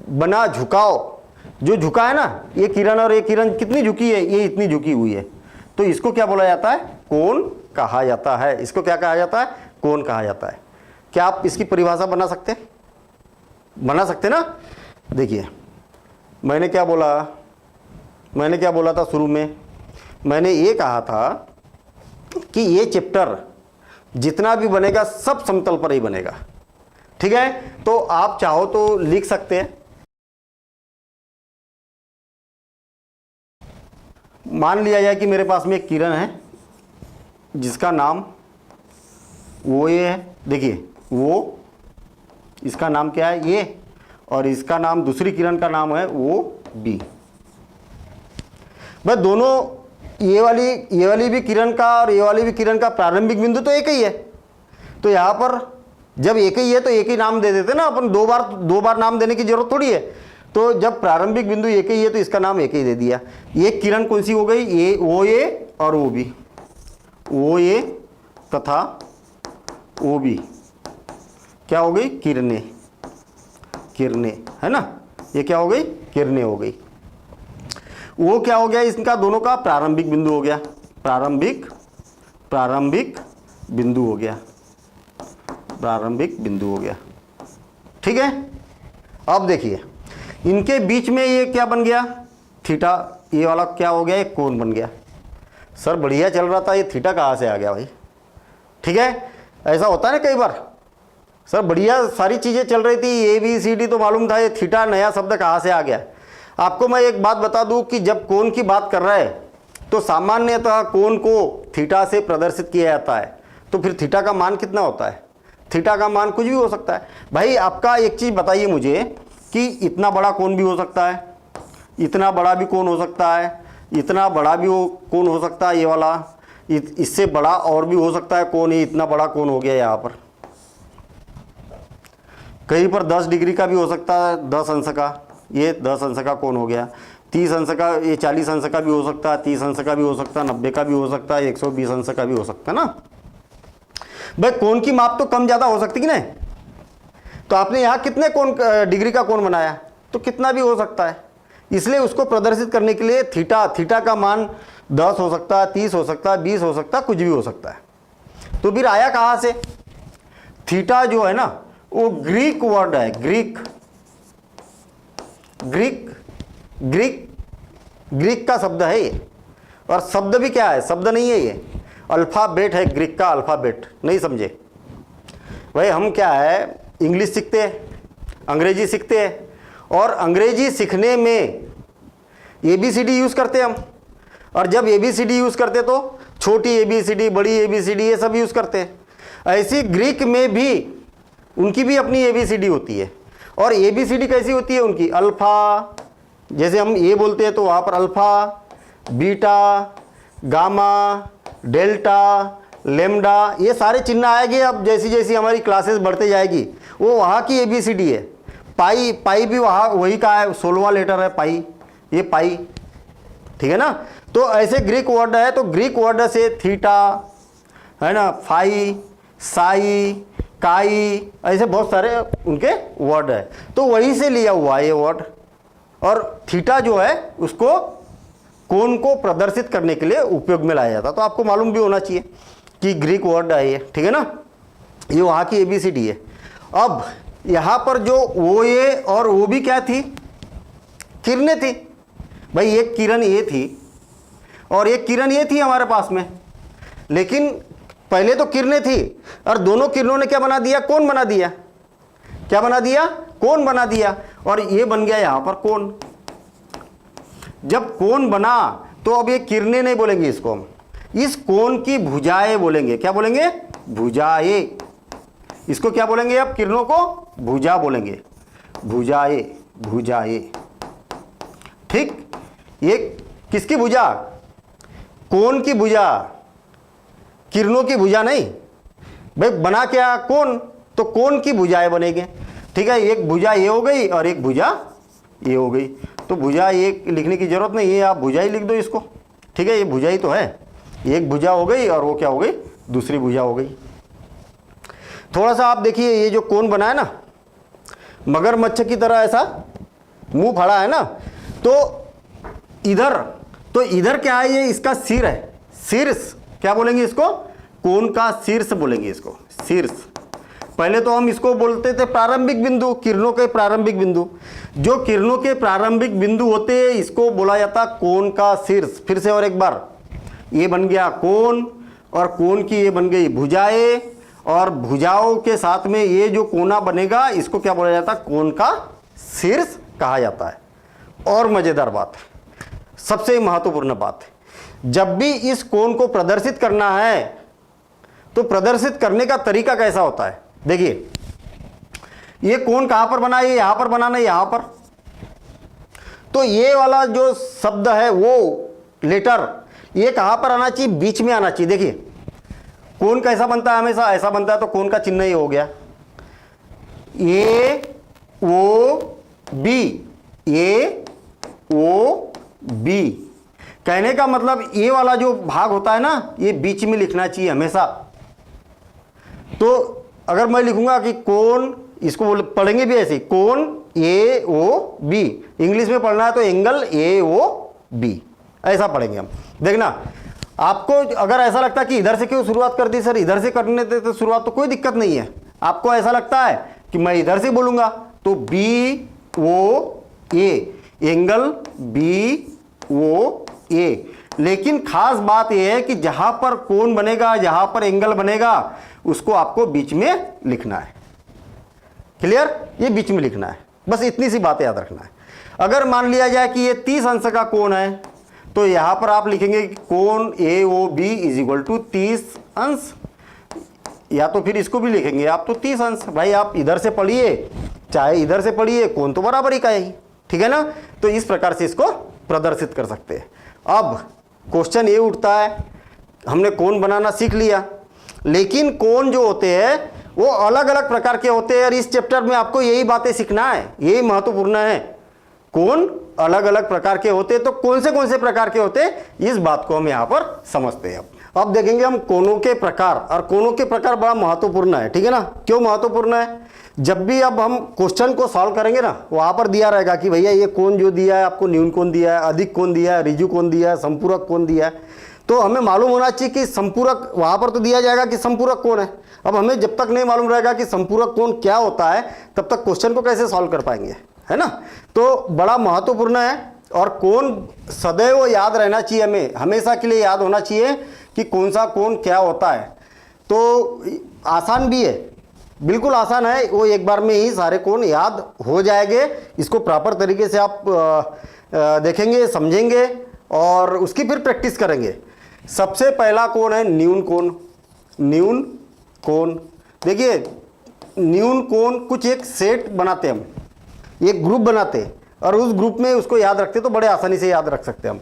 बना झुकाव, जो झुका है ना, ये किरण और ये किरण कितनी झुकी है, ये इतनी झुकी हुई है, तो इसको क्या बोला जाता है, कोण कहा जाता है। इसको क्या कहा जाता है, कोण कहा जाता है। क्या आप इसकी परिभाषा बना सकते ना? देखिए मैंने क्या बोला था शुरू में, मैंने ये कहा था कि ये चैप्टर जितना भी बनेगा सब समतल पर ही बनेगा। ठीक है, तो आप चाहो तो लिख सकते हैं। मान लिया जाए कि मेरे पास में एक किरण है जिसका नाम वो ये है। देखिए वो, इसका नाम क्या है ये, और इसका नाम, दूसरी किरण का नाम है वो बी। बस दोनों, ये वाली भी किरण का और ये वाली भी किरण का प्रारंभिक बिंदु तो एक ही है, तो यहाँ पर जब एक ही है तो एक ही नाम दे देते ना अपन, दो बार नाम देने की जरूरत थोड़ी है। तो जब प्रारंभिक बिंदु एक ही है तो इसका नाम एक ही दे दिया। ये किरण कौन सी हो गई, ये ओ ए और ओ बी, ओ ए तथा ओ बी क्या हो गई, किरणें है ना, ये क्या हो गई, किरणें हो गई। वो क्या हो गया, इनका दोनों का प्रारंभिक बिंदु हो गया, प्रारंभिक बिंदु हो गया, प्रारंभिक बिंदु हो गया। ठीक है, अब देखिए इनके बीच में ये क्या बन गया, थीटा, ये वाला क्या हो गया, एक कोण बन गया। सर बढ़िया चल रहा था, ये थीटा कहाँ से आ गया भाई? ठीक है, ऐसा होता है ना कई बार, सर बढ़िया सारी चीज़ें चल रही थी, ABCD तो मालूम था, ये थीटा नया शब्द कहाँ से आ गया? आपको मैं एक बात बता दूं कि जब कोण की बात कर रहा है तो सामान्यतः कोण को थीटा से प्रदर्शित किया जाता है। तो फिर थीटा का मान कितना होता है? थीटा का मान कुछ भी हो सकता है। भाई आपका एक चीज़ बताइए मुझे कि इतना बड़ा कोण भी हो सकता है, इतना बड़ा भी कोण हो सकता है, इतना बड़ा भी कोण हो सकता है, ये वाला, इससे बड़ा और भी हो सकता है कोण, ये इतना बड़ा कोण हो गया यहाँ पर। कहीं पर 10 डिग्री का भी हो सकता है, 10 अंश का, ये 10 अंश का कोण हो गया। 30 अंश का, ये 40 अंश का भी हो सकता है, 30 अंश का भी हो सकता है, 90 का भी हो सकता है, 120 अंश का भी हो सकता है ना। भाई कोण की माप तो कम ज़्यादा हो सकती कि नहीं? तो आपने यहाँ कितने कोण, डिग्री का कोण बनाया, तो कितना भी हो सकता है। इसलिए उसको प्रदर्शित करने के लिए थीटा का मान 10 हो सकता है, 30 हो सकता है, 20 हो सकता है, कुछ भी हो सकता है। तो फिर आया कहाँ से? थीटा जो है ना वो ग्रीक वर्ड है, ग्रीक का शब्द है ये, और शब्द भी क्या है, शब्द नहीं है ये, अल्फ़ाबेट है, ग्रीक का अल्फ़ाबेट। नहीं समझे भाई? हम क्या है, इंग्लिश सीखते हैं, अंग्रेजी सीखते हैं, और अंग्रेजी सीखने में ABCD यूज़ करते हैं हम, और जब ABCD यूज़ करते तो छोटी ABCD, बड़ी ABCD, ये सब यूज़ करते हैं। ऐसी ग्रीक में भी उनकी भी अपनी ABCD होती है, और ABCD कैसी होती है उनकी, अल्फ़ा, जैसे हम ये बोलते हैं तो वहाँ पर alpha, beta, gamma, delta, lambda, ये सारे चिन्ह आएंगे। अब जैसी जैसी हमारी क्लासेस बढ़ते जाएगी वो वहाँ की ABCD है। पाई भी वहाँ वही का है, 16वां लेटर है पाई, ये पाई, ठीक है ना। तो ऐसे ग्रीक वर्ड है, तो ग्रीक वर्ड से थीटा है ना, फाई, साई, काई, ऐसे बहुत सारे उनके वर्ड है, तो वहीं से लिया हुआ है ये वर्ड। और थीटा जो है उसको कोण को प्रदर्शित करने के लिए उपयोग में लाया जाता। तो आपको मालूम भी होना चाहिए कि ग्रीक वर्ड है ये, ठीक है ना, ये वहाँ की ABCD है। अब यहाँ पर जो OA और OB क्या थी, किरणें थी भाई। एक किरण ये थी और एक किरण ये थी हमारे पास में, लेकिन पहले तो किरणें थी और दोनों किरणों ने क्या बना दिया, कोण बना दिया। क्या बना दिया, कोण बना दिया, और ये बन गया यहाँ पर कोण। जब कोण बना तो अब ये किरणें नहीं बोलेंगे इसको, हम इस कोण की भुजाएं बोलेंगे। क्या बोलेंगे, भुजाएं। इसको क्या बोलेंगे, अब किरणों को भुजा बोलेंगे, भुजाएं, भुजाएं। ठीक, ये किसकी भुजा, कोण की भुजा, किरणों की भुजा नहीं। भाई बना क्या, कोण, तो कोण की भुजाएं बनेंगे। ठीक है, एक भुजा ये हो गई और एक भुजा ये हो गई, तो भुजा एक लिखने की जरूरत नहीं है, आप भुजा ही लिख दो इसको। ठीक है, ये भुजा ही तो है, एक भुजा हो गई और वो क्या हो गई, दूसरी भुजा हो गई। थोड़ा सा आप देखिए, ये जो कोण बना है ना, मगरमच्छ की तरह ऐसा मुंह फड़ा है ना, तो इधर क्या है, ये इसका सिर है, शीर्ष क्या बोलेंगे इसको, कोण का शीर्ष बोलेंगे इसको, शीर्ष। पहले तो हम इसको बोलते थे प्रारंभिक बिंदु, किरणों के प्रारंभिक बिंदु। जो किरणों के प्रारंभिक बिंदु होते हैं इसको बोला जाता कोण का शीर्ष। फिर से और एक बार, ये बन गया कोण और कोण की ये बन गई भुजाएं, और भुजाओं के साथ में ये जो कोना बनेगा इसको क्या बोला जाता है, कोण का शीर्ष कहा जाता है। और मजेदार बात, सबसे महत्वपूर्ण बात, जब भी इस कोण को प्रदर्शित करना है तो प्रदर्शित करने का तरीका कैसा होता है। देखिए, ये कोण कहां पर बना है, ये यहां पर बनाना है, यहां पर, तो ये वाला जो शब्द है वो लेटर ये कहां पर आना चाहिए, बीच में आना चाहिए। देखिए कोण कैसा बनता है, हमेशा ऐसा बनता है, तो कोण का चिन्ह ही हो गया ए ओ बी, ए ओ बी। कहने का मतलब ये वाला जो भाग होता है ना, ये बीच में लिखना चाहिए हमेशा। तो अगर मैं लिखूंगा कि कोण, इसको पढ़ेंगे भी ऐसे, कोण ए ओ बी, इंग्लिश में पढ़ना है तो एंगल ए ओ बी, ऐसा पढ़ेंगे हम। देखना, आपको अगर ऐसा लगता है कि इधर से क्यों शुरुआत कर दी सर, इधर से करने देते शुरुआत, तो कोई दिक्कत नहीं है। आपको ऐसा लगता है कि मैं इधर से बोलूंगा तो बी ओ ए, एंगल बी ओ ए। लेकिन खास बात यह है कि जहां पर कोण बनेगा, जहां पर एंगल बनेगा, उसको आपको बीच में लिखना है। क्लियर, ये बीच में लिखना है, बस इतनी सी बात याद रखना है। अगर मान लिया जाए कि ये 30 अंश का कोण है, तो यहां पर आप लिखेंगे कि कोण A O B is equal to 30 अंश, या तो फिर इसको भी लिखेंगे आप तो 30 अंश। भाई आप इधर से पढ़िए चाहे इधर से पढ़िए, कोण तो बराबर ही का ही, ठीक है ना। तो इस प्रकार से इसको प्रदर्शित कर सकते हैं। अब क्वेश्चन ये उठता है, हमने कोण बनाना सीख लिया, लेकिन कोण जो होते हैं वो अलग अलग प्रकार के होते हैं, और इस चैप्टर में आपको यही बातें सीखना है, यही महत्वपूर्ण है। कोण अलग अलग प्रकार के होते हैं, तो कौन से प्रकार के होते हैं, इस बात को हम यहाँ पर समझते हैं। अब देखेंगे हम कोणों के प्रकार, और कोणों के प्रकार बड़ा महत्वपूर्ण है, ठीक है ना। क्यों महत्वपूर्ण है, जब भी अब हम क्वेश्चन को सॉल्व करेंगे ना, वहां पर दिया रहेगा कि भैया ये कोण जो दिया है आपको, न्यून कोण दिया है, अधिक कोण दिया है, ऋजु कोण दिया है, संपूरक कोण दिया है, तो हमें मालूम होना चाहिए कि संपूरक, वहां पर तो दिया जाएगा कि संपूरक कोण है। अब हमें जब तक नहीं मालूम रहेगा कि संपूरक कोण क्या होता है, तब तक क्वेश्चन को कैसे सॉल्व कर पाएंगे, है ना। तो बड़ा महत्वपूर्ण है, और कोण सदैव याद रहना चाहिए, हमें हमेशा के लिए याद होना चाहिए कि कौन सा कोण क्या होता है। तो आसान भी है, बिल्कुल आसान है, वो एक बार में ही सारे कोण याद हो जाएंगे। इसको प्रॉपर तरीके से आप देखेंगे, समझेंगे, और उसकी फिर प्रैक्टिस करेंगे। सबसे पहला कोण है न्यून कोण। न्यून कोण, देखिए न्यून कोण कुछ एक सेट बनाते हम, एक ग्रुप बनाते, और उस ग्रुप में उसको याद रखते, तो बड़े आसानी से याद रख सकते हम।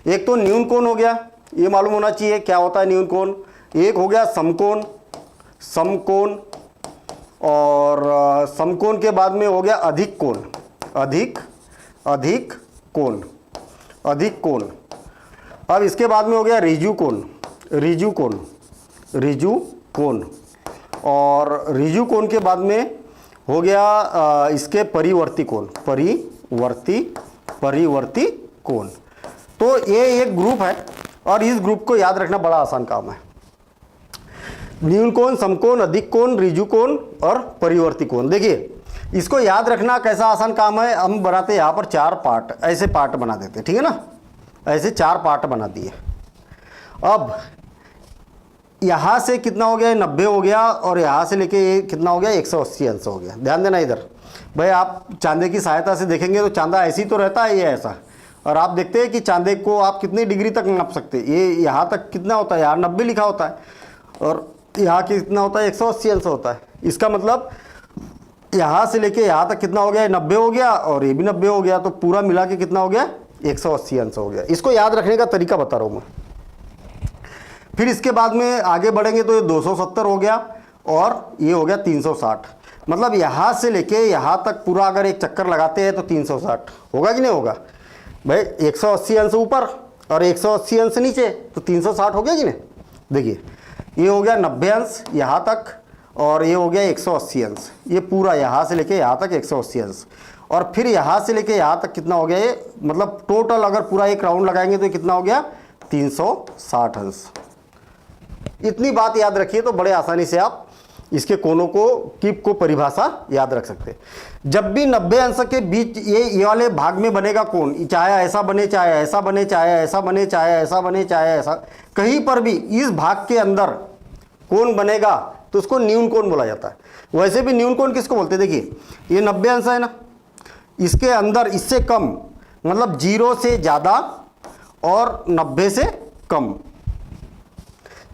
एक तो न्यून कोण हो गया, ये मालूम होना चाहिए क्या होता है न्यून कोण। एक हो गया समकोण, समकोण, और समकोण के बाद में हो गया अधिक कोण, अधिक कोण, अधिक कोण। अब इसके बाद में हो गया ऋजु कोण, ऋजु कोण, ऋजु कोण, और ऋजु कोण के बाद में हो गया इसके परिवर्ती कोण, परिवर्ती कोण। तो ये एक ग्रुप है, और इस ग्रुप को याद रखना बड़ा आसान काम है। न्यून कोण, समकोण, अधिक कोण, ऋजु कोण और परिवर्ती कोण। देखिए इसको याद रखना कैसा आसान काम है। हम बनाते यहाँ पर 4 पार्ट, ऐसे पार्ट बना देते, ठीक है ना, ऐसे 4 पार्ट बना दिए। अब यहाँ से कितना हो गया, 90 हो गया, और यहाँ से लेके कितना हो गया, 180 अंश हो गया। ध्यान देना इधर, भाई आप चांदे की सहायता से देखेंगे तो चांदा ऐसी तो रहता है, ये ऐसा, और आप देखते हैं कि चांदे को आप कितनी डिग्री तक नाप सकते हैं। ये यहाँ तक कितना होता है, यहाँ 90 लिखा होता है, और यहाँ कितना होता है, 180 अंश होता है। इसका मतलब यहाँ से लेके यहाँ तक कितना हो गया, 90 हो गया, और ये भी 90 हो गया, तो पूरा मिला के कितना हो गया, 180 अंश हो गया। इसको याद रखने का तरीका बता रहा हूँ मैं। फिर इसके बाद में आगे बढ़ेंगे तो ये 270 हो गया, और ये हो गया 360। मतलब यहाँ से लेके यहाँ तक पूरा अगर एक चक्कर लगाते हैं तो 360 होगा कि नहीं होगा भाई। 180 अंश ऊपर और 180 अंश नीचे, तो 360 हो गया कि नहीं। देखिए ये हो गया 90 अंश यहाँ तक, और ये हो गया 180 अंश। ये पूरा यहाँ से लेके यहाँ तक 180 अंश, और फिर यहाँ से लेके यहाँ तक कितना हो गया ये, मतलब टोटल अगर पूरा एक राउंड लगाएंगे तो कितना हो गया 360 अंश। इतनी बात याद रखिए तो बड़े आसानी से आप इसके कोनों को परिभाषा याद रख सकते हैं। जब भी 90 अंश के बीच ये वाले भाग में बनेगा कोण, चाहे ऐसा बने चाहे ऐसा बने चाहे ऐसा बने चाहे ऐसा बने चाहे ऐसा, कहीं पर भी इस भाग के अंदर कोण बनेगा तो उसको न्यून कोण बोला जाता है। वैसे भी न्यून कोण किसको बोलते हैं, देखिए ये 90 अंश है ना, इसके अंदर इससे कम मतलब 0 से ज़्यादा और 90 से कम,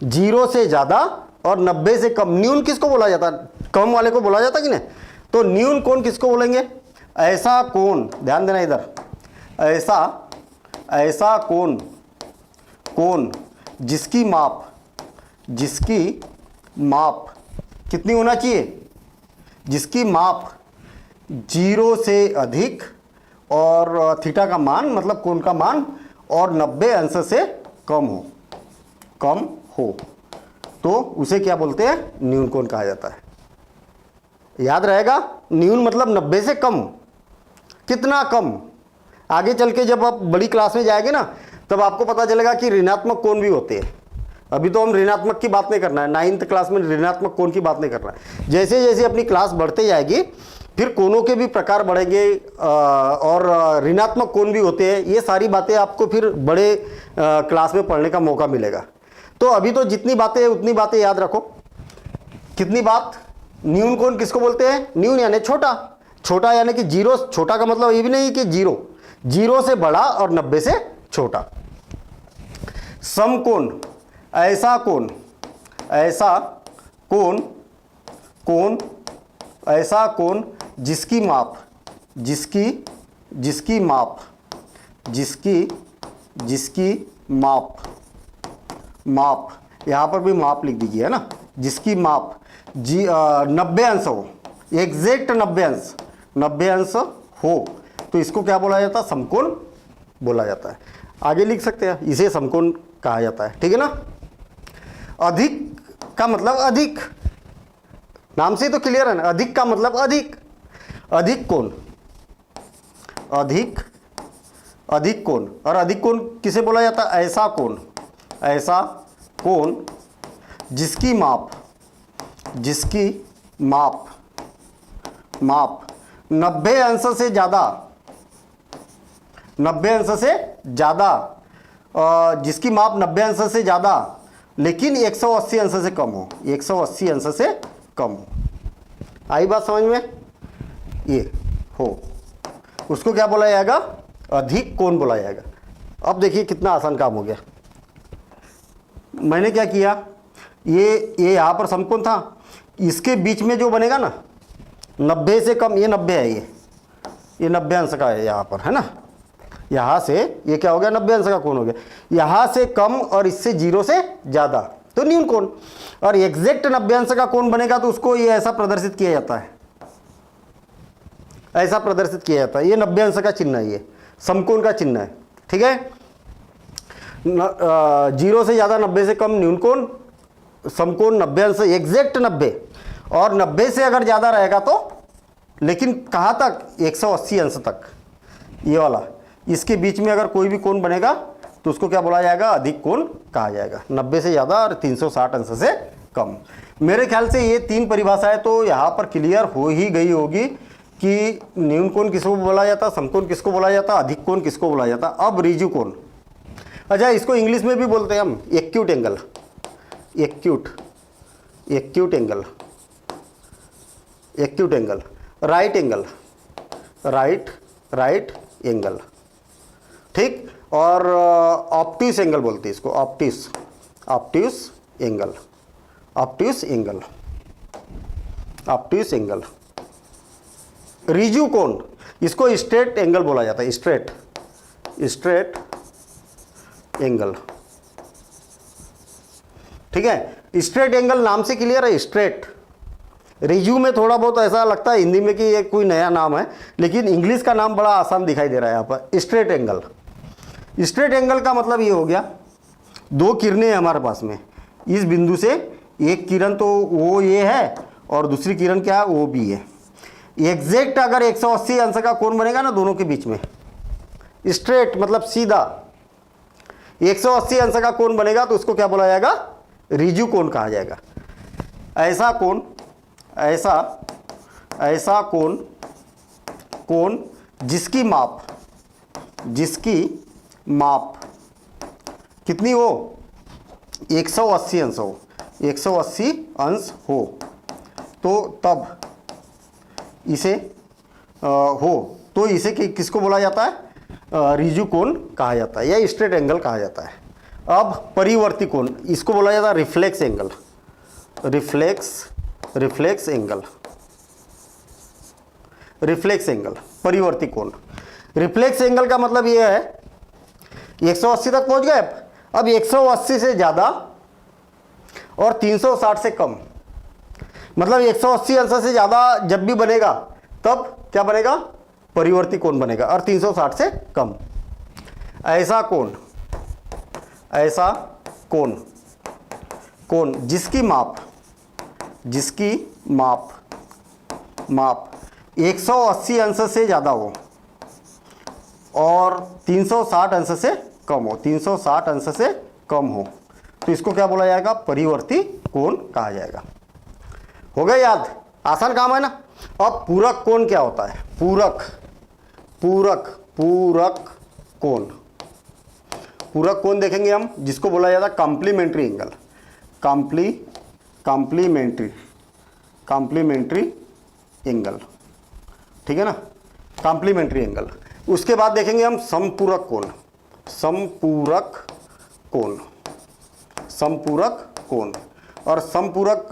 0 से ज़्यादा और 90 से कम न्यून किसको बोला जाता है, कम वाले को बोला जाता कि नहीं। तो न्यून कोण किसको बोलेंगे, ऐसा कोण, ध्यान देना इधर, ऐसा कोण जिसकी माप कितनी होना चाहिए, जिसकी माप 0 से अधिक और थीटा का मान मतलब कोण का मान और 90 अंश से कम हो तो उसे क्या बोलते हैं, न्यून कोण कहा जाता है। याद रहेगा, न्यून मतलब 90 से कम। कितना कम, आगे चल के जब आप बड़ी क्लास में जाएंगे ना तब आपको पता चलेगा कि ऋणात्मक कोण भी होते हैं। अभी तो हम ऋणात्मक की बात नहीं करना है, 9th क्लास में ऋणात्मक कोण की बात नहीं करना है। जैसे जैसे अपनी क्लास बढ़ते जाएगी फिर कोणों के भी प्रकार बढ़ेंगे और ऋणात्मक कोण भी होते हैं। ये सारी बातें आपको फिर बड़े क्लास में पढ़ने का मौका मिलेगा। तो अभी तो जितनी बातें उतनी बातें याद रखो। कितनी बात, न्यून कोण किसको बोलते हैं, न्यून यानी छोटा, छोटा यानी कि 0, छोटा का मतलब ये भी नहीं कि 0 से बड़ा और 90 से छोटा। समकोण, ऐसा कोण जिसकी माप यहाँ पर भी माप लिख दीजिए, है ना, जिसकी माप 90 अंश हो, एग्जैक्ट 90 अंश हो तो इसको क्या बोला जाता है, समकोण बोला जाता है। आगे लिख सकते हैं, इसे समकोण कहा जाता है, ठीक है ना। अधिक का मतलब अधिक, नाम से तो क्लियर है ना, अधिक का मतलब अधिक कोण, अधिक कोण। और अधिक कोण किसे बोला जाता है, ऐसा कोण जिसकी माप 90 अंश से ज़्यादा, 90 अंश से ज़्यादा, जिसकी माप 90 अंश से ज़्यादा लेकिन 180 अंश से कम हो, 180 अंश से कम हो। आई बात समझ में, ये हो उसको क्या बोला जाएगा, अधिक कोण बोला जाएगा। अब देखिए कितना आसान काम हो गया। मैंने क्या किया, ये यहाँ पर समकोण था, इसके बीच में जो बनेगा ना 90 से कम, ये 90 है, ये 90 अंश का है यहाँ पर, है ना। यहाँ से ये क्या हो गया, 90 अंश का कोण हो गया। यहाँ से कम और इससे 0 से ज़्यादा तो न्यून कोण। और एग्जैक्ट 90 अंश का कोण बनेगा तो उसको ये ऐसा प्रदर्शित किया जाता है, ऐसा प्रदर्शित किया जाता है। ये 90 अंश का चिन्ह है, ये समकोण का चिन्ह है, ठीक है। 0 से ज़्यादा 90 से कम न्यून कोण, समकोण 90 अंश एग्जैक्ट 90, और 90 से अगर ज़्यादा रहेगा तो, लेकिन कहाँ तक, 180 अंश तक, ये वाला। इसके बीच में अगर कोई भी कोण बनेगा तो उसको क्या बोला जाएगा, अधिक कोण कहा जाएगा। 90 से ज़्यादा और 360 अंश से कम। मेरे ख्याल से ये 3 परिभाषाएं तो यहाँ पर क्लियर हो ही गई होगी कि न्यून कोण किसको बोला जाता, समकोण किसको बोला जाता, अधिक कोण किसको बोला जाता। अब रिजु कोण, अच्छा इसको इंग्लिश में भी बोलते हैं हम acute angle, acute angle, right angle, ठीक। और ऑप्टिस एंगल बोलते हैं इसको, ऑप्टिस एंगल। रिजु कोण, इसको स्ट्रेट एंगल बोला जाता है, स्ट्रेट एंगल, ठीक है। स्ट्रेट एंगल नाम से क्लियर है, स्ट्रेट रिज्यू में थोड़ा बहुत ऐसा लगता है हिंदी में कि ये कोई नया नाम है, लेकिन इंग्लिश का नाम बड़ा आसान दिखाई दे रहा है यहाँ पर, स्ट्रेट एंगल। स्ट्रेट एंगल का मतलब ये हो गया, दो किरणें हैं हमारे पास में, इस बिंदु से एक किरण तो वो ये है और दूसरी किरण क्या है, वो भी है। एग्जैक्ट अगर 180 अंश का कोण बनेगा ना दोनों के बीच में, स्ट्रेट मतलब सीधा 180 अंश का कोण बनेगा तो उसको क्या बोला जाएगा, रिज्यू कोण कहा जाएगा। ऐसा कोण, ऐसा कोण जिसकी माप कितनी हो, 180 अंश हो, 180 अंश हो, तो तब इसे तो इसे किसको बोला जाता है, रिज्यू कोण कहा जाता है या स्ट्रेट एंगल कहा जाता है। अब परिवर्ती कोण, इसको बोला जाता है रिफ्लेक्स एंगल, रिफ्लेक्स एंगल, परिवर्ती कोण। रिफ्लेक्स एंगल का मतलब ये है 180 तक पहुंच गए, अब 180 से ज़्यादा और 360 से कम, मतलब 180 अंश से ज़्यादा जब भी बनेगा तब क्या बनेगा, परिवर्ती कोण बनेगा, और 360 से कम। ऐसा कोण जिसकी माप 180 अंश से ज़्यादा हो और 360 अंश से कम हो, 360 अंश से कम हो, तो इसको क्या बोला जाएगा, परिवर्ती कोण कहा जाएगा। हो गया याद, आसान काम है ना। अब पूरक कोण क्या होता है, पूरक कोण देखेंगे हम, जिसको बोला जाता है कॉम्प्लीमेंट्री एंगल, कॉम्प्लीमेंट्री एंगल, ठीक है ना, कॉम्प्लीमेंट्री एंगल। उसके बाद देखेंगे हम समपूरक कोण, और समपूरक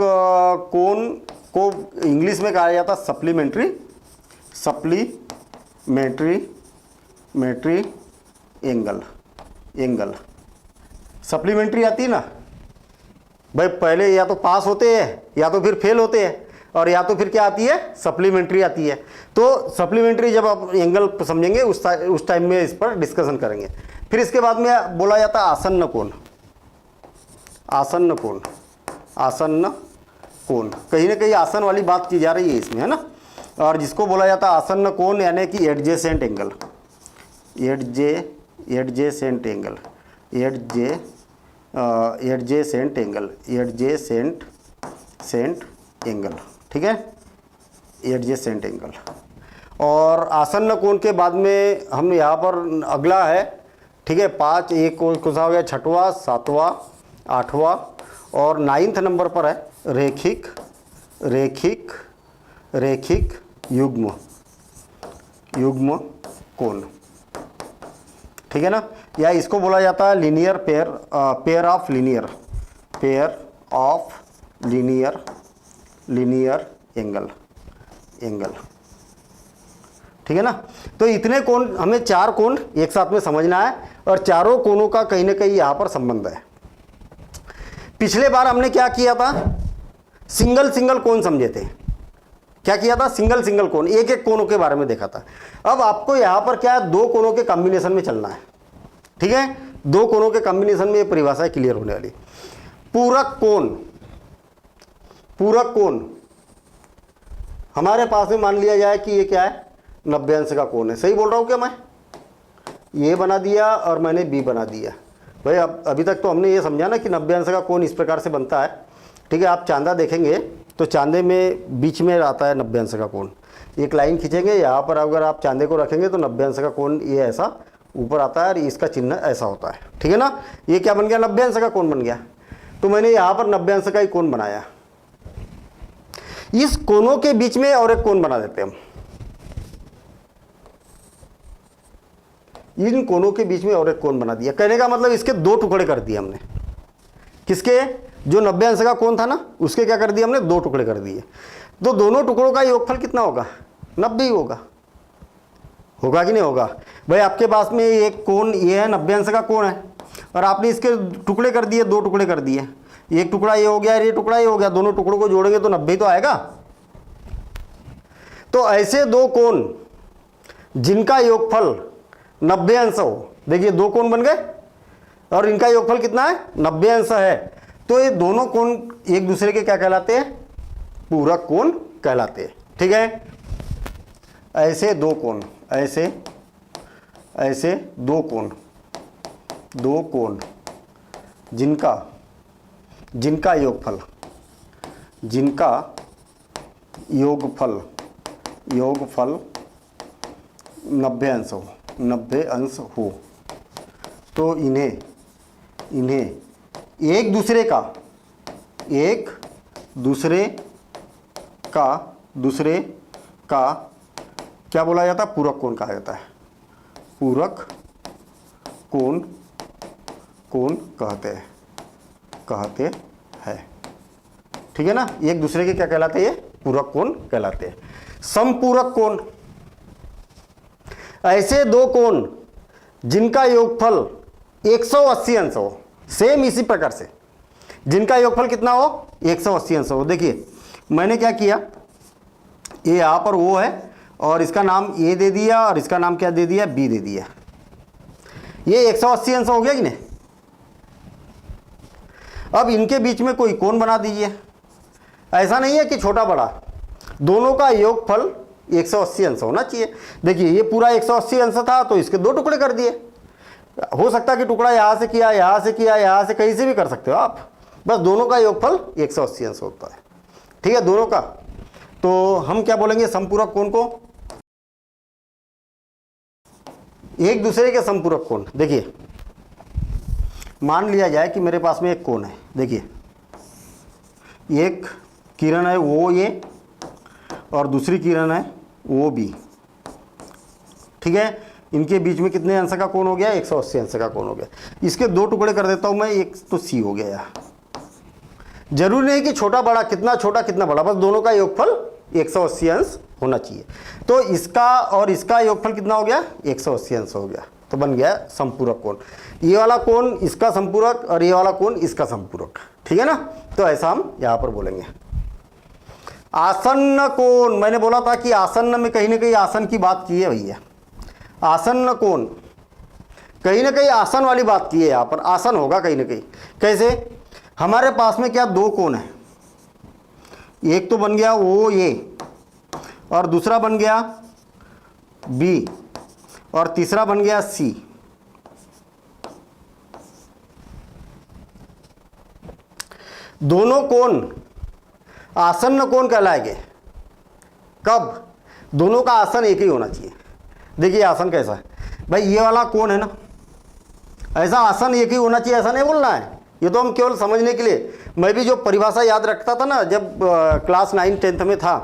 कोण को इंग्लिश में कहा जाता है सप्लीमेंट्री एंगल। सप्लीमेंट्री आती है ना भाई, पहले या तो पास होते हैं या तो फिर फेल होते हैं, और या तो फिर क्या आती है, सप्लीमेंट्री आती है। तो सप्लीमेंट्री जब आप एंगल समझेंगे उस टाइम में इस पर डिस्कशन करेंगे। फिर इसके बाद में बोला जाता है आसन्न कोण, कहीं ना कहीं आसन वाली बात की जा रही है इसमें, है ना। और जिसको बोला जाता है आसन्न कोण, यानी कि एडजेसेंट एंगल, ठीक है, एडजेसेंट एंगल। और आसन्न कोण के बाद में हम यहाँ पर अगला है, ठीक है, 5, एक कौन सा हो गया, 6वां, 7वां, 8वां और 9th नंबर पर है रैखिक युग्म कोण, ठीक है ना, या इसको बोला जाता है linear pair of linear angle, ठीक है ना। तो इतने कोण, हमें 4 कोण एक साथ में समझना है, और चारों कोणों का कहीं ना कहीं यहाँ पर संबंध है। पिछले बार हमने क्या किया था, सिंगल कोण समझे थे। क्या किया था, सिंगल कोण, एक कोणों के बारे में देखा था। अब आपको यहाँ पर क्या है, 2 कोणों के कॉम्बिनेशन में चलना है, ठीक है, 2 कोणों के कॉम्बिनेशन में ये परिभाषा क्लियर होने वाली। पूरक कोण हमारे पास में मान लिया जाए कि ये क्या है, 90 अंश का कोण है। सही बोल रहा हूँ क्या मैं, ये बना दिया और मैंने बी बना दिया। भाई अब अभी तक तो हमने ये समझा ना कि 90 अंश का कोण इस प्रकार से बनता है, ठीक है। आप चांदा देखेंगे तो चांदे में बीच में आता है 90 अंश का कोण, एक लाइन खींचेंगे, यहाँ पर अगर आप चांदे को रखेंगे तो 90 अंश का कोण ये ऐसा ऊपर आता है और इसका चिन्ह ऐसा होता है, ठीक है ना। ये क्या बन गया, 90 अंश का कोण बन गया। तो मैंने यहाँ पर 90 अंश का ही कोण बनाया। इस कोनों के बीच में और एक कोण बना देते हैं हम, इन कोनों के बीच में और एक कोण बना दिया। कहने का मतलब इसके 2 टुकड़े कर दिए हमने। किसके, जो 90 अंश का कोण था ना, उसके क्या कर दिया हमने, 2 टुकड़े कर दिए। तो दोनों टुकड़ों का योगफल कितना होगा, 90 ही होगा कि नहीं होगा। भाई आपके पास में एक कोण ये है, 90 अंश का कोण है, और आपने इसके टुकड़े कर दिए, 2 टुकड़े कर दिए। एक टुकड़ा ये हो गया, ये टुकड़ा ये हो गया, दोनों टुकड़ों को जोड़ेंगे तो 90 ही तो आएगा। तो ऐसे दो कोण जिनका योगफल 90 अंश हो, देखिए दो कोण बन गए और इनका योगफल कितना है 90 अंश है, तो ये दोनों कोण एक दूसरे के क्या कहलाते हैं, पूरक कोण कहलाते हैं। ठीक है, ऐसे दो कोण, ऐसे दो कोण जिनका योगफल 90 अंश हो, तो इन्हें एक दूसरे का क्या बोला जाता है, पूरक कोण कहा जाता है, पूरक कोण कहते हैं। ठीक है ना, एक दूसरे के क्या कहलाते हैं, ये पूरक कोण कहलाते हैं। समपूरक कोण, ऐसे दो कोण जिनका योगफल 180 अंश हो, सेम इसी प्रकार से जिनका योगफल कितना हो 180 अंश हो। देखिए मैंने क्या किया, ये यहां पर O है और इसका नाम A दे दिया और इसका नाम क्या दे दिया, B दे दिया। ये 180 अंश हो गया कि नहीं। अब इनके बीच में कोई कोण बना दीजिए, ऐसा नहीं है कि छोटा बड़ा, दोनों का योगफल 180 अंश होना चाहिए। देखिए ये पूरा 180 अंश था तो इसके दो टुकड़े कर दिए, हो सकता है कि टुकड़ा यहां से किया, यहां से किया, यहां से, कहीं से भी कर सकते हो आप, बस दोनों का योगफल 180 अंश होता है। ठीक है, दोनों का। तो हम क्या बोलेंगे, समपूरक कोण को, एक दूसरे के समपूरक कोण। देखिए मान लिया जाए कि मेरे पास में एक कोण है, देखिए एक किरण है वो ये और दूसरी किरण है वो भी। ठीक है, इनके बीच में कितने अंश का कोण हो गया, 180 अंश का कोण हो गया। इसके दो टुकड़े कर देता हूं मैं, एक तो सी हो गया। जरूरी नहीं कि छोटा बड़ा, कितना छोटा कितना बड़ा, बस दोनों का योगफल 180 अंश होना चाहिए। तो इसका और इसका योगफल कितना हो गया, 180 अंश हो गया, तो बन गया समपूरक कोण। ये वाला कोण इसका समपूरक और ये वाला कोण इसका समपूरक। ठीक है ना, तो ऐसा हम यहां पर बोलेंगे। आसन्न कोण, मैंने बोला था कि आसन्न में कहीं ना कहीं आसन की बात की है भैया। आसन्न कोण कहीं ना कहीं आसन वाली बात की है, यहां पर आसन होगा कहीं ना कहीं। कैसे, हमारे पास में क्या दो कोण है, एक तो बन गया वो ये और दूसरा बन गया बी और तीसरा बन गया सी। दोनों कोण आसन्न कोण कहलाएंगे कब, दोनों का आसन एक ही होना चाहिए। देखिए आसन कैसा है भाई, ये वाला कोण है ना, ऐसा आसन एक ही होना चाहिए, ऐसा नहीं बोलना है। ये तो हम केवल समझने के लिए, मैं भी जो परिभाषा याद रखता था ना जब क्लास 9 10th में था,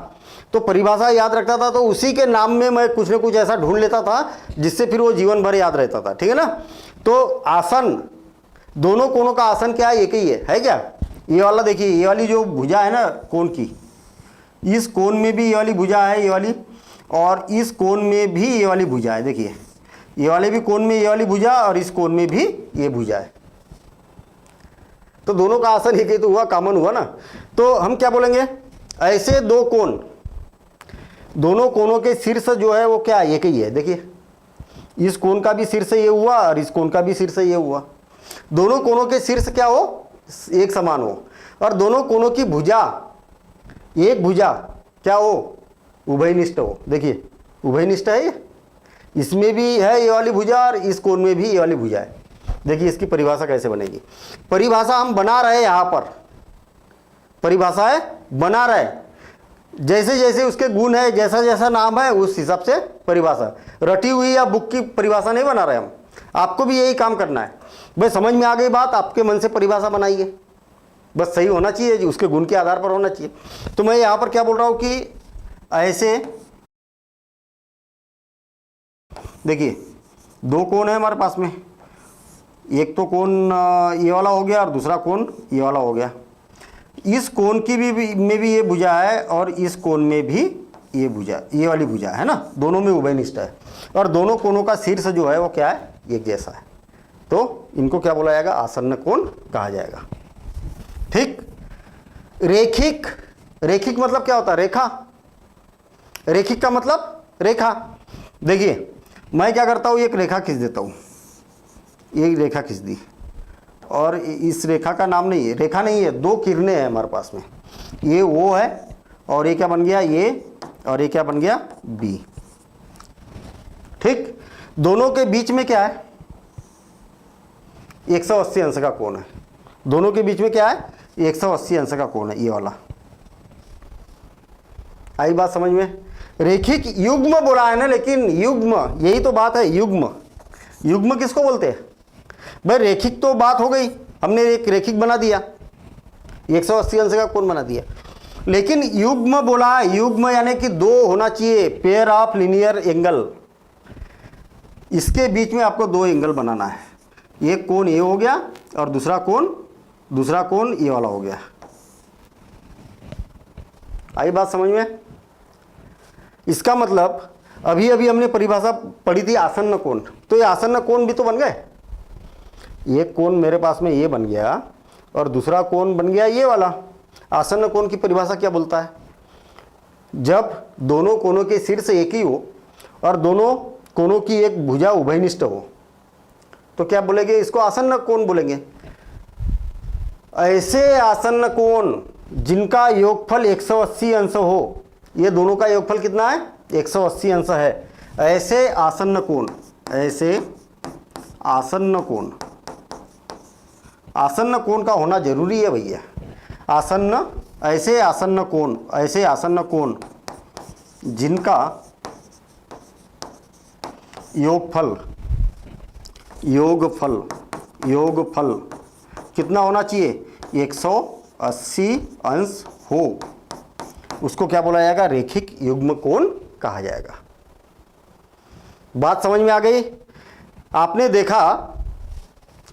तो परिभाषा याद रखता था तो उसी के नाम में मैं कुछ ना कुछ ऐसा ढूंढ लेता था जिससे फिर वो जीवन भर याद रहता था। ठीक है ना, तो आसन, दोनों कोणों का आसन क्या है, एक ही है क्या। ये वाला देखिए, ये वाली जो भुजा है ना कोण की, इस कोण में भी ये वाली भुजा है, ये वाली, और इस कोण में भी ये वाली भुजा है। देखिए ये वाले भी कोण में ये वाली भुजा और इस कोण में भी ये भुजा है, तो दोनों का आसन एक ही तो हुआ, कॉमन हुआ ना। तो हम क्या बोलेंगे, ऐसे दो कोण, दोनों कोणों के शीर्ष जो है वो क्या एक ही है। देखिए इस कोण का भी शीर्ष ये हुआ और इस कोण का भी शीर्ष ये हुआ, दोनों कोणों के शीर्ष क्या हो, एक समान हो, और दोनों कोणों की भुजा, एक भुजा क्या हो, उभयनिष्ठ हो। देखिए उभयनिष्ठ है, ये इसमें भी है ये वाली भुजा और इस कोण में भी ये वाली भुजा है। देखिए इसकी परिभाषा कैसे बनेगी, परिभाषा हम बना रहे, यहां पर परिभाषा है बना रहे, जैसे जैसे उसके गुण है, जैसा जैसा नाम है उस हिसाब से परिभाषा, रटी हुई या बुक की परिभाषा नहीं बना रहे हम। आपको भी यही काम करना है, भाई समझ में आ गई बात, आपके मन से परिभाषा बनाइए, बस सही होना चाहिए, उसके गुण के आधार पर होना चाहिए। तो मैं यहाँ पर क्या बोल रहा हूँ कि ऐसे देखिए दो कोण है हमारे पास में, एक तो कोण ये वाला हो गया और दूसरा कोण ये वाला हो गया। इस कोण की भी में भी ये भुजा है और इस कोण में भी ये भुजा, ये वाली भुजा है ना, दोनों में उभयनिष्ठ है, और दोनों कोणों का शीर्ष जो है वो क्या है, एक जैसा है, तो इनको क्या बोला जाएगा, आसन्न कोण कहा जाएगा। ठीक, रेखिक, रेखिक मतलब क्या होता है, रेखा, रेखिक का मतलब रेखा। देखिए मैं क्या करता हूँ, एक रेखा खींच देता हूँ, एक रेखा खींच दी, और इस रेखा का नाम नहीं है, रेखा नहीं है, दो किरणें हैं हमारे पास में, ये ओ है और ये क्या बन गया ए, और ये क्या बन गया बी। ठीक, दोनों के बीच में क्या है, 180 अंश का कोण है। दोनों के बीच में क्या है, 180 अंश का कोण है, ये वाला। आई बात समझ में? रेखिक युग्म बोला है ना, लेकिन युग्म, यही तो बात है, युग्म। युग्म किसको बोलते हैं भाई? रेखिक तो बात हो गई, हमने एक रेखिक बना दिया, 180 अंश का कोण बना दिया, लेकिन युग्म बोला है। युग्म यानी कि दो होना चाहिए, पेयर ऑफ लीनियर एंगल, इसके बीच में आपको दो एंगल बनाना है। एक कोण ये हो गया और दूसरा कोण ये वाला हो गया। आई बात समझ में? इसका मतलब अभी अभी हमने परिभाषा पढ़ी थी आसन्न कोण, तो ये आसन्न कोण भी तो बन गए। एक कोण मेरे पास में ये बन गया और दूसरा कोण बन गया ये वाला। आसन्न कोण की परिभाषा क्या बोलता है? जब दोनों कोणों के शीर्ष एक ही हो और दोनों कोणों की एक भुजा उभयनिष्ठ हो, तो क्या बोलेंगे? इसको आसन्न कोण बोलेंगे। ऐसे आसन्न कोण जिनका योगफल 180 अंश हो, ये दोनों का योगफल कितना है? 180 अंश है। ऐसे आसन्न कोण, ऐसे आसन्न कोण, आसन्न कोण का होना जरूरी है भैया। आसन्न, ऐसे आसन्न कोण, ऐसे आसन्न कोण जिनका योगफल कितना होना चाहिए? 180 अंश हो, उसको क्या बोला जाएगा? रेखिक युग्म कोण कहा जाएगा। बात समझ में आ गई? आपने देखा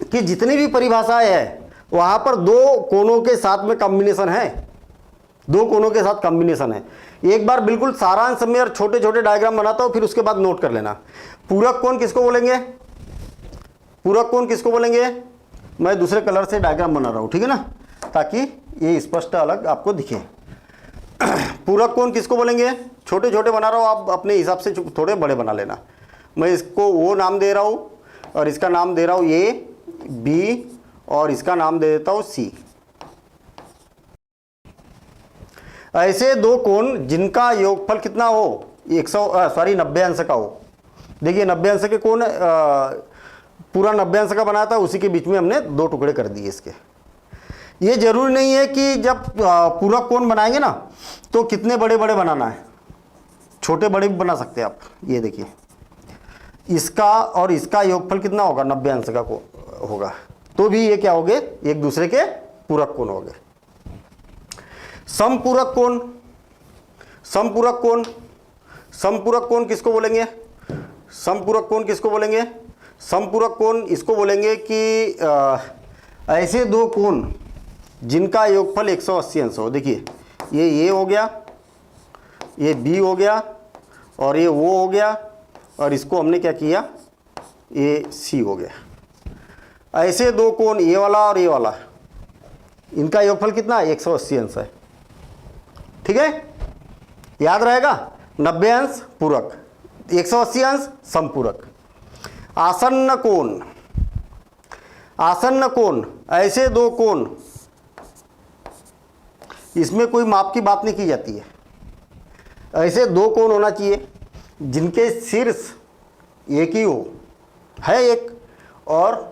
कि जितनी भी परिभाषाएं है वहां पर दो कोणों के साथ में कॉम्बिनेशन है, दो कोणों के साथ कॉम्बिनेशन है। एक बार बिल्कुल सारांश में और छोटे छोटे डायग्राम बनाता हूं, फिर उसके बाद नोट कर लेना। पूरक कोण किसको बोलेंगे? पूरक कोण किसको बोलेंगे? मैं दूसरे कलर से डायग्राम बना रहा हूं, ठीक है ना, ताकि ये स्पष्ट अलग आपको दिखे। पूरक कोण किसको बोलेंगे? छोटे छोटे बना रहा हूं, आप अपने हिसाब से थोड़े बड़े बना लेना। मैं इसको ओ नाम दे रहा हूं और इसका नाम दे रहा हूं ए, बी, और इसका नाम दे देता हूं सी। ऐसे दो कोण जिनका योगफल कितना हो? 90 अंश का हो। देखिए 90 अंश के कोण, पूरा 90 अंश का बना था, उसी के बीच में हमने दो टुकड़े कर दिए इसके। ये जरूरी नहीं है कि जब पूरक कोण बनाएंगे ना तो कितने बड़े बड़े बनाना है, छोटे बड़े भी बना सकते हैं आप। ये देखिए इसका और इसका योगफल कितना होगा? 90 अंश का होगा, तो भी ये क्या हो गए? एक दूसरे के पूरक कोण हो गए। समपूरक कोण, समपूरक कोण, समपूरक कोण किसको बोलेंगे? समपूरक कोण किसको बोलेंगे? समपूरक कोण इसको बोलेंगे कि ऐसे दो कोण जिनका योगफल 180 अंश हो। देखिए ये हो गया, ये बी हो गया, और ये वो हो गया, और इसको हमने क्या किया? ये सी हो गया। ऐसे दो कोण, ये वाला और ये वाला, इनका योगफल कितना? 180 अंश है। ठीक है, याद रहेगा? 90 अंश पूरक, 180 अंश समपूरक। आसन्न कोण, आसन्न कोण ऐसे दो कोण, इसमें कोई माप की बात नहीं की जाती है। ऐसे दो कोण होना चाहिए जिनके शीर्ष एक ही हो, है एक, और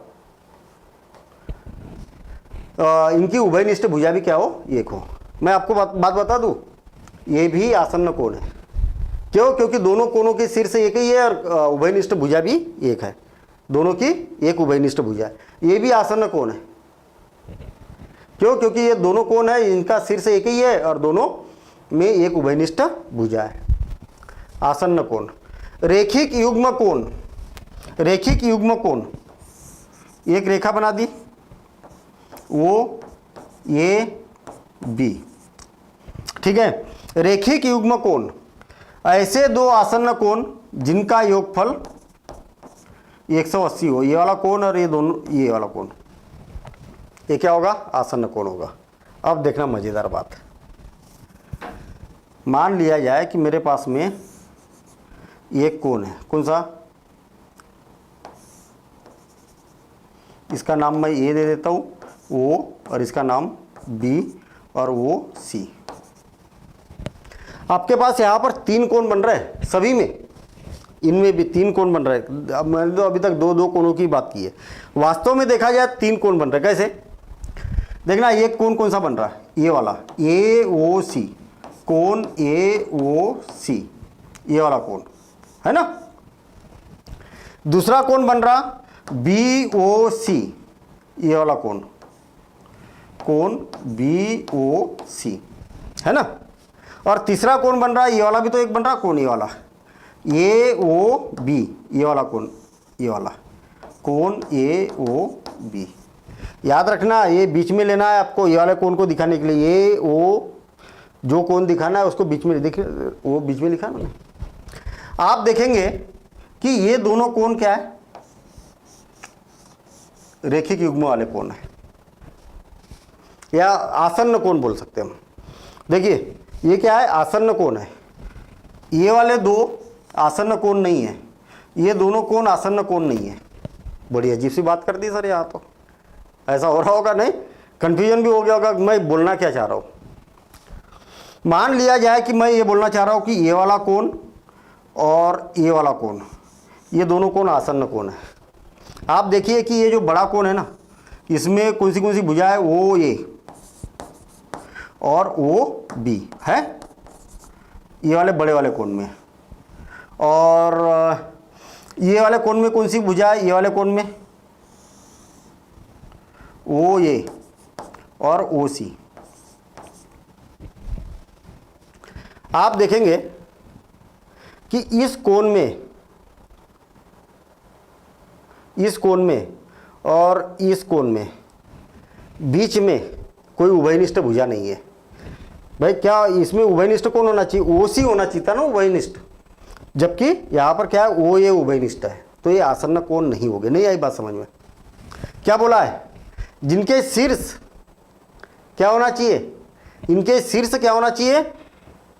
इनकी उभयनिष्ठ भुजा भी क्या हो? एक हो। मैं आपको बात बता दूं, ये भी आसन्न कोण है। क्यों? क्योंकि दोनों कोणों के शीर्ष एक ही है और उभयनिष्ठ भुजा भी एक है, दोनों की एक उभयनिष्ठ भुजा है। ये भी आसन्न कोण है। क्यों? क्योंकि ये दोनों कोण है, इनका शीर्ष एक ही है और दोनों में एक उभयनिष्ठ भुजा है। आसन्न कोण। रेखिक युग्म कोण, रेखिक युग्म कोण, एक रेखा बना दी, ओ ए बी, ठीक है। रेखिक युग्म कोण ऐसे दो आसन्न कोण जिनका योगफल 180 हो। ये वाला कोण और ये दोनों, ये वाला कोण, ये क्या होगा? आसन्न कोण होगा। अब देखना मजेदार बात, मान लिया जाए कि मेरे पास में एक कोण है, कौन सा, इसका नाम मैं ए दे देता हूँ ओ, और इसका नाम बी, और वो सी। आपके पास यहाँ पर 3 कोण बन रहे हैं, सभी में, इनमें भी 3 कोण बन रहे हैं। अब मैंने तो अभी तक 2-2 कोणों की बात की है, वास्तव में देखा जाए 3 कोण बन रहे हैं। कैसे देखना, एक कोण कौन सा बन रहा है, ये वाला ए ओ सी, कोण ए ओ सी, ये वाला कोण है ना। दूसरा कोण बन रहा बी ओ सी, ये वाला कोण, कोण बी ओ सी है ना। और तीसरा कोण बन रहा है, ये वाला भी तो एक बन रहा कोण, ये वाला ए ओ बी, ये वाला कोण, ये वाला कोण ए ओ बी। याद रखना, ये बीच में लेना है आपको, ये वाले कोण को दिखाने के लिए। ए ओ जो कोण दिखाना है उसको बीच में देखिए, वो बीच में लिखा ना। आप देखेंगे कि ये दोनों कोण क्या है, रेखिक युग्म वाले कोण है, या आसन्न कोण बोल सकते हैं हम। देखिए ये क्या है, आसन्न कोण है। ये वाले 2 आसन्न कोण नहीं है, ये दोनों कोण आसन्न कोण नहीं है। बड़ी अजीब सी बात कर दी सर, यहाँ तो ऐसा हो रहा होगा, नहीं कंफ्यूजन भी हो गया होगा मैं बोलना क्या चाह रहा हूँ। मान लिया जाए कि मैं ये बोलना चाह रहा हूँ कि ये वाला कोण और ये वाला कोण, ये दोनों कोण आसन्न कोण है। आप देखिए कि ये जो बड़ा कोण है ना, इसमें कौन सी भुजा है, ओ ए और ओ बी है, ये वाले बड़े वाले कोण में। और ये वाले कोण में कौन सी भुजा है, ये वाले कोण में ओ ए और ओ सी। आप देखेंगे कि इस कोण में और इस कोण में बीच में कोई उभयनिष्ठ भुजा नहीं है। भाई क्या इसमें उभयनिष्ठ कौन होना चाहिए, ओ सी होना चाहिए था ना उभयनिष्ठ, जबकि यहाँ पर क्या है ओ ए उभयनिष्ठ है, तो ये आसन्न कोण नहीं हो गए। नहीं आई बात समझ में, क्या बोला है, जिनके शीर्ष क्या होना चाहिए, इनके शीर्ष क्या होना चाहिए,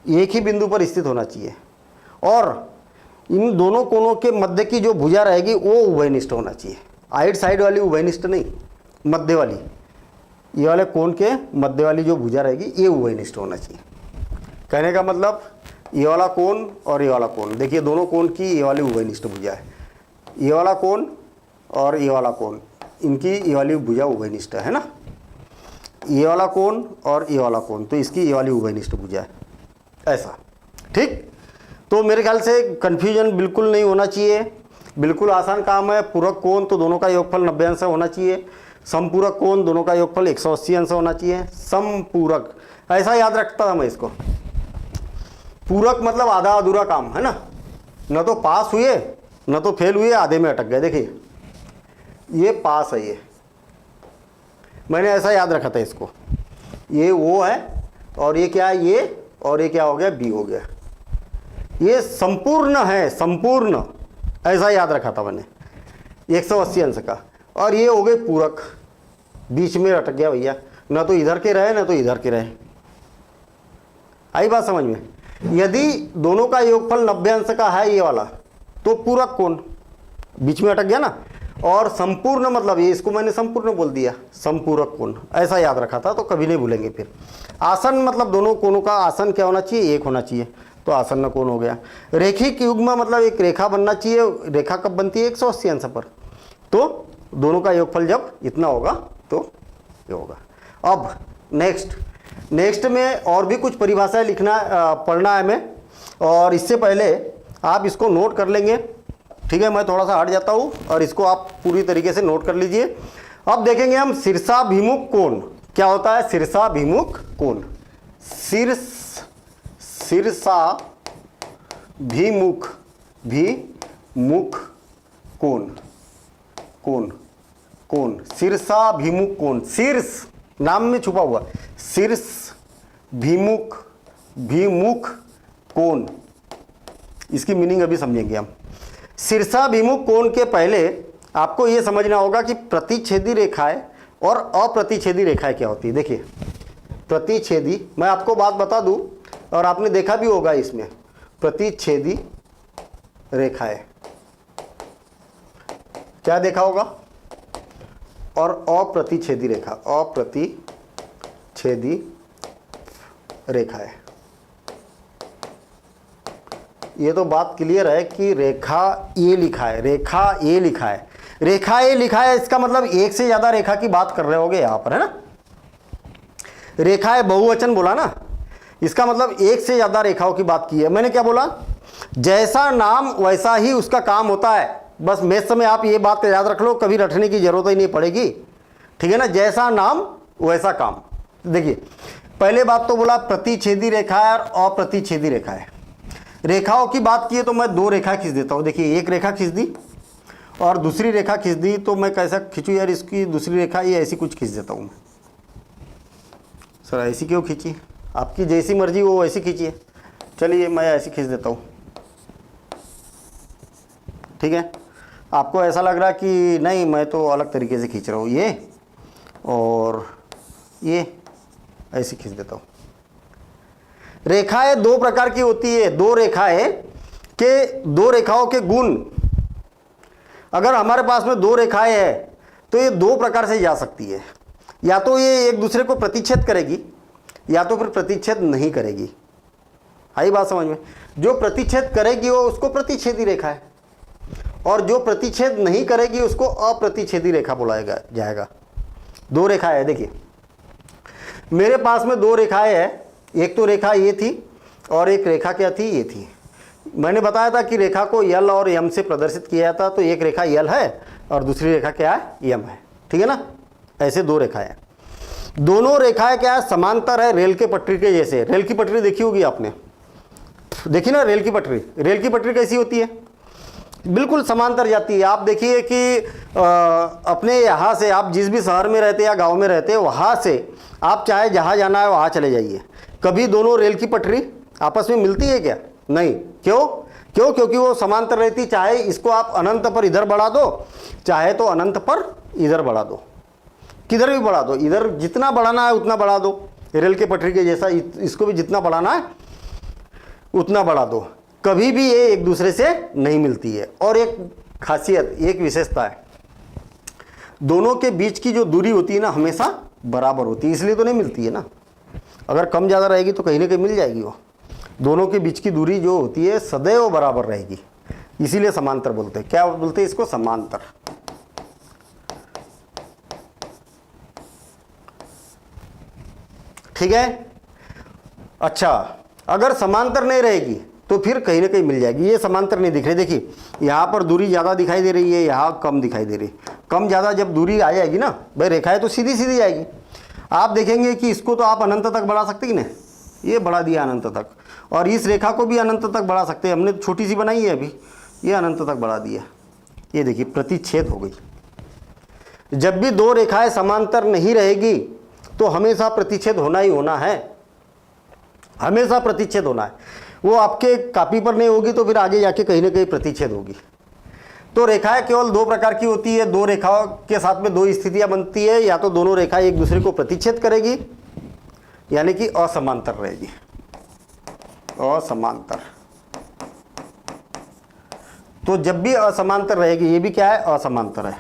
एक ही बिंदु पर स्थित होना चाहिए, और इन दोनों कोणों के मध्य की जो भुजा रहेगी वो उभयनिष्ठ होना चाहिए। आइट साइड वाली उभयनिष्ठ नहीं, मध्य वाली, ये वाले कोण के मध्य वाली जो भुजा रहेगी ये उभयनिष्ठ होना चाहिए। कहने का मतलब ये वाला कोण और ये वाला कोण, देखिए दोनों कोण की ये वाली उभयनिष्ठ भुजा है, ये वाला कोण और ये वाला कोण, इनकी ये वाली भुजा उभयनिष्ठ है ना। ये वाला कोण और ये वाला कोण, तो इसकी ये वाली उभयनिष्ठ भुजा है, ऐसा। ठीक, तो मेरे ख्याल से कन्फ्यूजन बिल्कुल नहीं होना चाहिए, बिल्कुल आसान काम है। पूरक कोण तो दोनों का योगफल 90 अंश होना चाहिए, समपूरक कोण दोनों का योगफल 180 अंश होना चाहिए। समपूरक ऐसा याद रखता था मैं इसको, पूरक मतलब आधा अधूरा काम है ना, न तो पास हुए न तो फेल हुए, आधे में अटक गए। देखिए ये पास है, ये मैंने ऐसा याद रखा था इसको, ये वो है और ये क्या है ये, और ये क्या हो गया बी हो गया। ये संपूर्ण है, संपूर्ण ऐसा याद रखा था मैंने 180 अंश का, और ये हो गए पूरक, बीच में अटक गया भैया, ना तो इधर के रहे ना तो इधर के रहे। आई बात समझ में। यदि दोनों का योगफल 90 अंश का है ये वाला, तो पूरक कोण, बीच में अटक गया ना। और संपूर्ण मतलब ये, इसको मैंने संपूर्ण बोल दिया, संपूरक कोण ऐसा याद रखा था, तो कभी नहीं भूलेंगे। फिर आसन मतलब दोनों कोणों का आसन क्या होना चाहिए, एक होना चाहिए, तो आसन्न कोण हो गया। रेखिक युग्म मतलब एक रेखा बनना चाहिए, रेखा कब बनती है 180 अंश पर, तो दोनों का योगफल जब इतना होगा तो ये होगा। अब नेक्स्ट में और भी कुछ परिभाषाएं लिखना पढ़ना है हमें, और इससे पहले आप इसको नोट कर लेंगे। ठीक है, मैं थोड़ा सा हट जाता हूँ और इसको आप पूरी तरीके से नोट कर लीजिए। अब देखेंगे हम शीर्षाभिमुख कोण क्या होता है। शीर्षाभिमुख कोण, शीर्षाभिमुख कोण, शीर्षाभिमुख कोण, शीर्ष नाम में छुपा हुआ, शीर्षाभिमुख कोण, इसकी मीनिंग अभी समझेंगे हम। शीर्षाभिमुख कोण के पहले आपको यह समझना होगा कि प्रतिच्छेदी रेखाएं और अप्रतिच्छेदी रेखाएं क्या होती है। देखिए प्रतिच्छेदी, मैं आपको बात बता दूं और आपने देखा भी होगा इसमें प्रतिच्छेदी रेखाएं, क्या देखा होगा, और अप्रतिच्छेदी रेखा, अप्रतिच्छेदी रेखाएं। ये तो बात क्लियर है कि रेखा ए लिखा है, रेखा ए लिखा है, रेखा ए लिखा है, इसका मतलब एक से ज्यादा रेखा की बात कर रहे होगे यहां पर, है ना। रेखा है बहुवचन बोला ना, इसका मतलब एक से ज्यादा रेखाओं की बात की है। मैंने क्या बोला, जैसा नाम वैसा ही उसका काम होता है। बस मैथ्स में आप ये बात याद रख लो, कभी रटने की जरूरत ही नहीं पड़ेगी, ठीक है ना। जैसा नाम वैसा काम। देखिए पहले बात तो बोला प्रतिच्छेदी रेखा है और अप्रतिच्छेदी रेखा है। रेखाओं की बात की है तो मैं दो रेखा खींच देता हूं। देखिए एक रेखा खींच दी और दूसरी रेखा खींच दी, तो मैं कैसा खींचूं यार, इसकी दूसरी रेखा ये ऐसी कुछ खींच देता हूं मैं। सर ऐसी क्यों खींची, आपकी जैसी मर्जी वो वैसी खींचिए। चलिए मैं ऐसी खींच देता हूँ, ठीक है। आपको ऐसा लग रहा कि नहीं मैं तो अलग तरीके से खींच रहा हूँ, ये और ये ऐसी खींच देता हूँ। रेखाएं दो प्रकार की होती है, दो रेखाएं के दो रेखाओं के गुण, अगर हमारे पास में दो रेखाएं हैं तो ये दो प्रकार से जा सकती है। या तो ये एक दूसरे को प्रतिच्छेद करेगी या तो फिर प्रतिच्छेद नहीं करेगी। आई बात समझ में। जो प्रतिच्छेद करेगी वो उसको प्रतिच्छेदी रेखा है, और जो प्रतिच्छेद नहीं करेगी उसको अप्रतिच्छेदी रेखा बोला जाएगा। दो रेखा है, देखिए मेरे पास में दो रेखाएं हैं, एक तो रेखा ये थी और एक रेखा क्या थी, ये थी। मैंने बताया था कि रेखा को यल और यम से प्रदर्शित किया जाता, तो एक रेखा यल है और दूसरी रेखा क्या है, यम है, ठीक है ना। ऐसे दो रेखाएं हैं, दोनों रेखाएं क्या है, समांतर है, रेल के पटरी के जैसे। रेल की पटरी देखी होगी आपने, देखी ना रेल की पटरी। रेल की पटरी कैसी होती है, बिल्कुल समांतर जाती है। आप देखिए कि अपने यहाँ से आप जिस भी शहर में रहते हैं या गांव में रहते हैं, वहाँ से आप चाहे जहाँ जाना है वहाँ चले जाइए, कभी दोनों रेल की पटरी आपस में मिलती है क्या, नहीं। क्यों, क्योंकि वो समांतर रहती। चाहे इसको आप अनंत पर इधर बढ़ा दो, चाहे तो अनंत पर इधर बढ़ा दो, किधर भी बढ़ा दो, इधर जितना बढ़ाना है उतना बढ़ा दो, रेल के पटरी के जैसा इसको भी जितना बढ़ाना है उतना बढ़ा दो। कभी भी ये एक दूसरे से नहीं मिलती है। और एक खासियत, एक विशेषता है, दोनों के बीच की जो दूरी होती है ना हमेशा बराबर होती है, इसलिए तो नहीं मिलती है ना। अगर कम ज़्यादा रहेगी तो कहीं ना कहीं मिल जाएगी वो। दोनों के बीच की दूरी जो होती है सदैव बराबर रहेगी, इसीलिए समांतर बोलते हैं। क्या बोलते हैं इसको, समांतर। ठीक है। अच्छा, अगर समांतर नहीं रहेगी तो फिर कहीं ना कहीं मिल जाएगी। ये समांतर नहीं दिख रही, देखिए यहाँ पर दूरी ज़्यादा दिखाई दे रही है, यहाँ कम दिखाई दे रही। कम ज़्यादा जब दूरी आ जाएगी ना भाई, रेखाएं तो सीधी सीधी आएगी। आप देखेंगे कि इसको तो आप अनंत तक बढ़ा सकते कि नहीं, ये बढ़ा दिया अनंत तक, और इस रेखा को भी अनंत तक बढ़ा सकते हैं। हमने छोटी सी बनाई है अभी, ये अनंत तक बढ़ा दिया। ये देखिए प्रतिच्छेद हो गई। जब भी दो रेखाएं समांतर नहीं रहेगी तो हमेशा प्रतिच्छेद होना ही होना है, हमेशा प्रतिच्छेद होना है। वो आपके कॉपी पर नहीं होगी तो फिर आगे जाके कहीं ना कहीं प्रतिच्छेद होगी। तो रेखाएं केवल दो प्रकार की होती है, दो रेखाओं के साथ में दो स्थितियां बनती है, या तो दोनों रेखाएं एक दूसरे को प्रतिच्छेद करेगी यानी कि असमांतर रहेगी, असमांतर। तो जब भी असमांतर रहेगी, ये भी क्या है, असमांतर है।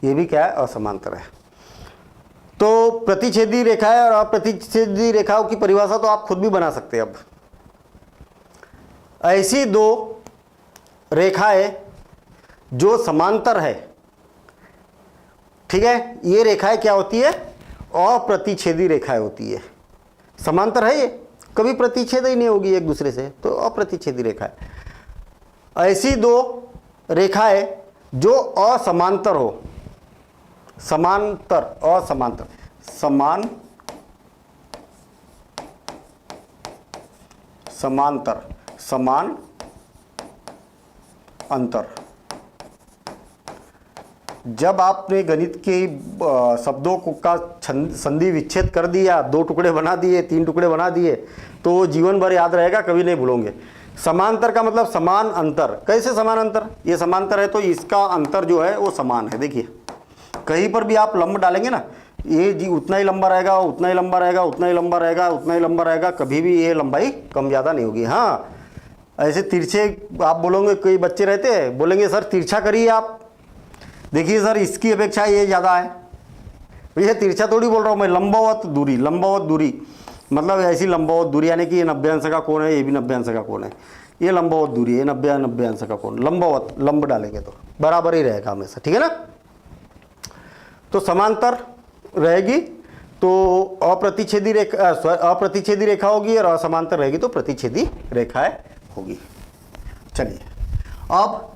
ये भी क्या है, असमांतर है। तो प्रतिच्छेदी रेखाएं और अप्रतिच्छेदी रेखाओं की परिभाषा तो आप खुद भी बना सकते हैं। अब ऐसी दो रेखाएं जो समांतर है, ठीक है, ये रेखाएं क्या होती है, अप्रतिच्छेदी रेखाएं होती है। समांतर है ये, कभी प्रतिच्छेद ही नहीं होगी एक दूसरे से, तो अप्रतिच्छेदी रेखा है। ऐसी दो रेखाएं जो असमांतर हो, समांतर, असमांतर, समान, समांतर, समान अंतर। जब आपने गणित के शब्दों को का संधि विच्छेद कर दिया, दो टुकड़े बना दिए, तीन टुकड़े बना दिए, तो जीवन भर याद रहेगा, कभी नहीं भूलोगे। समांतर का मतलब समान अंतर। कैसे समान अंतर, ये समांतर है तो इसका अंतर जो है वो समान है। देखिए कहीं पर भी आप लंब डालेंगे ना, ये जी उतना ही लंबा रहेगा, उतना ही लंबा रहेगा, उतना ही लंबा रहेगा, उतना ही लंबा रहेगा, कभी भी ये लंबाई कम ज़्यादा नहीं होगी। हाँ ऐसे तिरछे आप बोलोगे, कई बच्चे रहते हैं बोलेंगे सर तिरछा करिए आप, देखिए सर इसकी अपेक्षा ये ज़्यादा है। भैया तिरछा थोड़ी बोल रहा हूँ मैं, लंबावत दूरी, लंबावत दूरी मतलब ऐसी लंबावत दूरी, यानी कि ये 90 अंश का कोण है, ये भी 90 अंश का कोण है, ये लंबावत दूरी है, 90 अंश का कोण, लंबावत लंब डालेंगे तो बराबर ही रहेगा हमेशा, ठीक है ना। तो समांतर रहेगी तो अप्रतिच्छेदी रेखा होगी, और असमांतर रहेगी तो प्रतिच्छेदी रेखाएं होगी। चलिए अब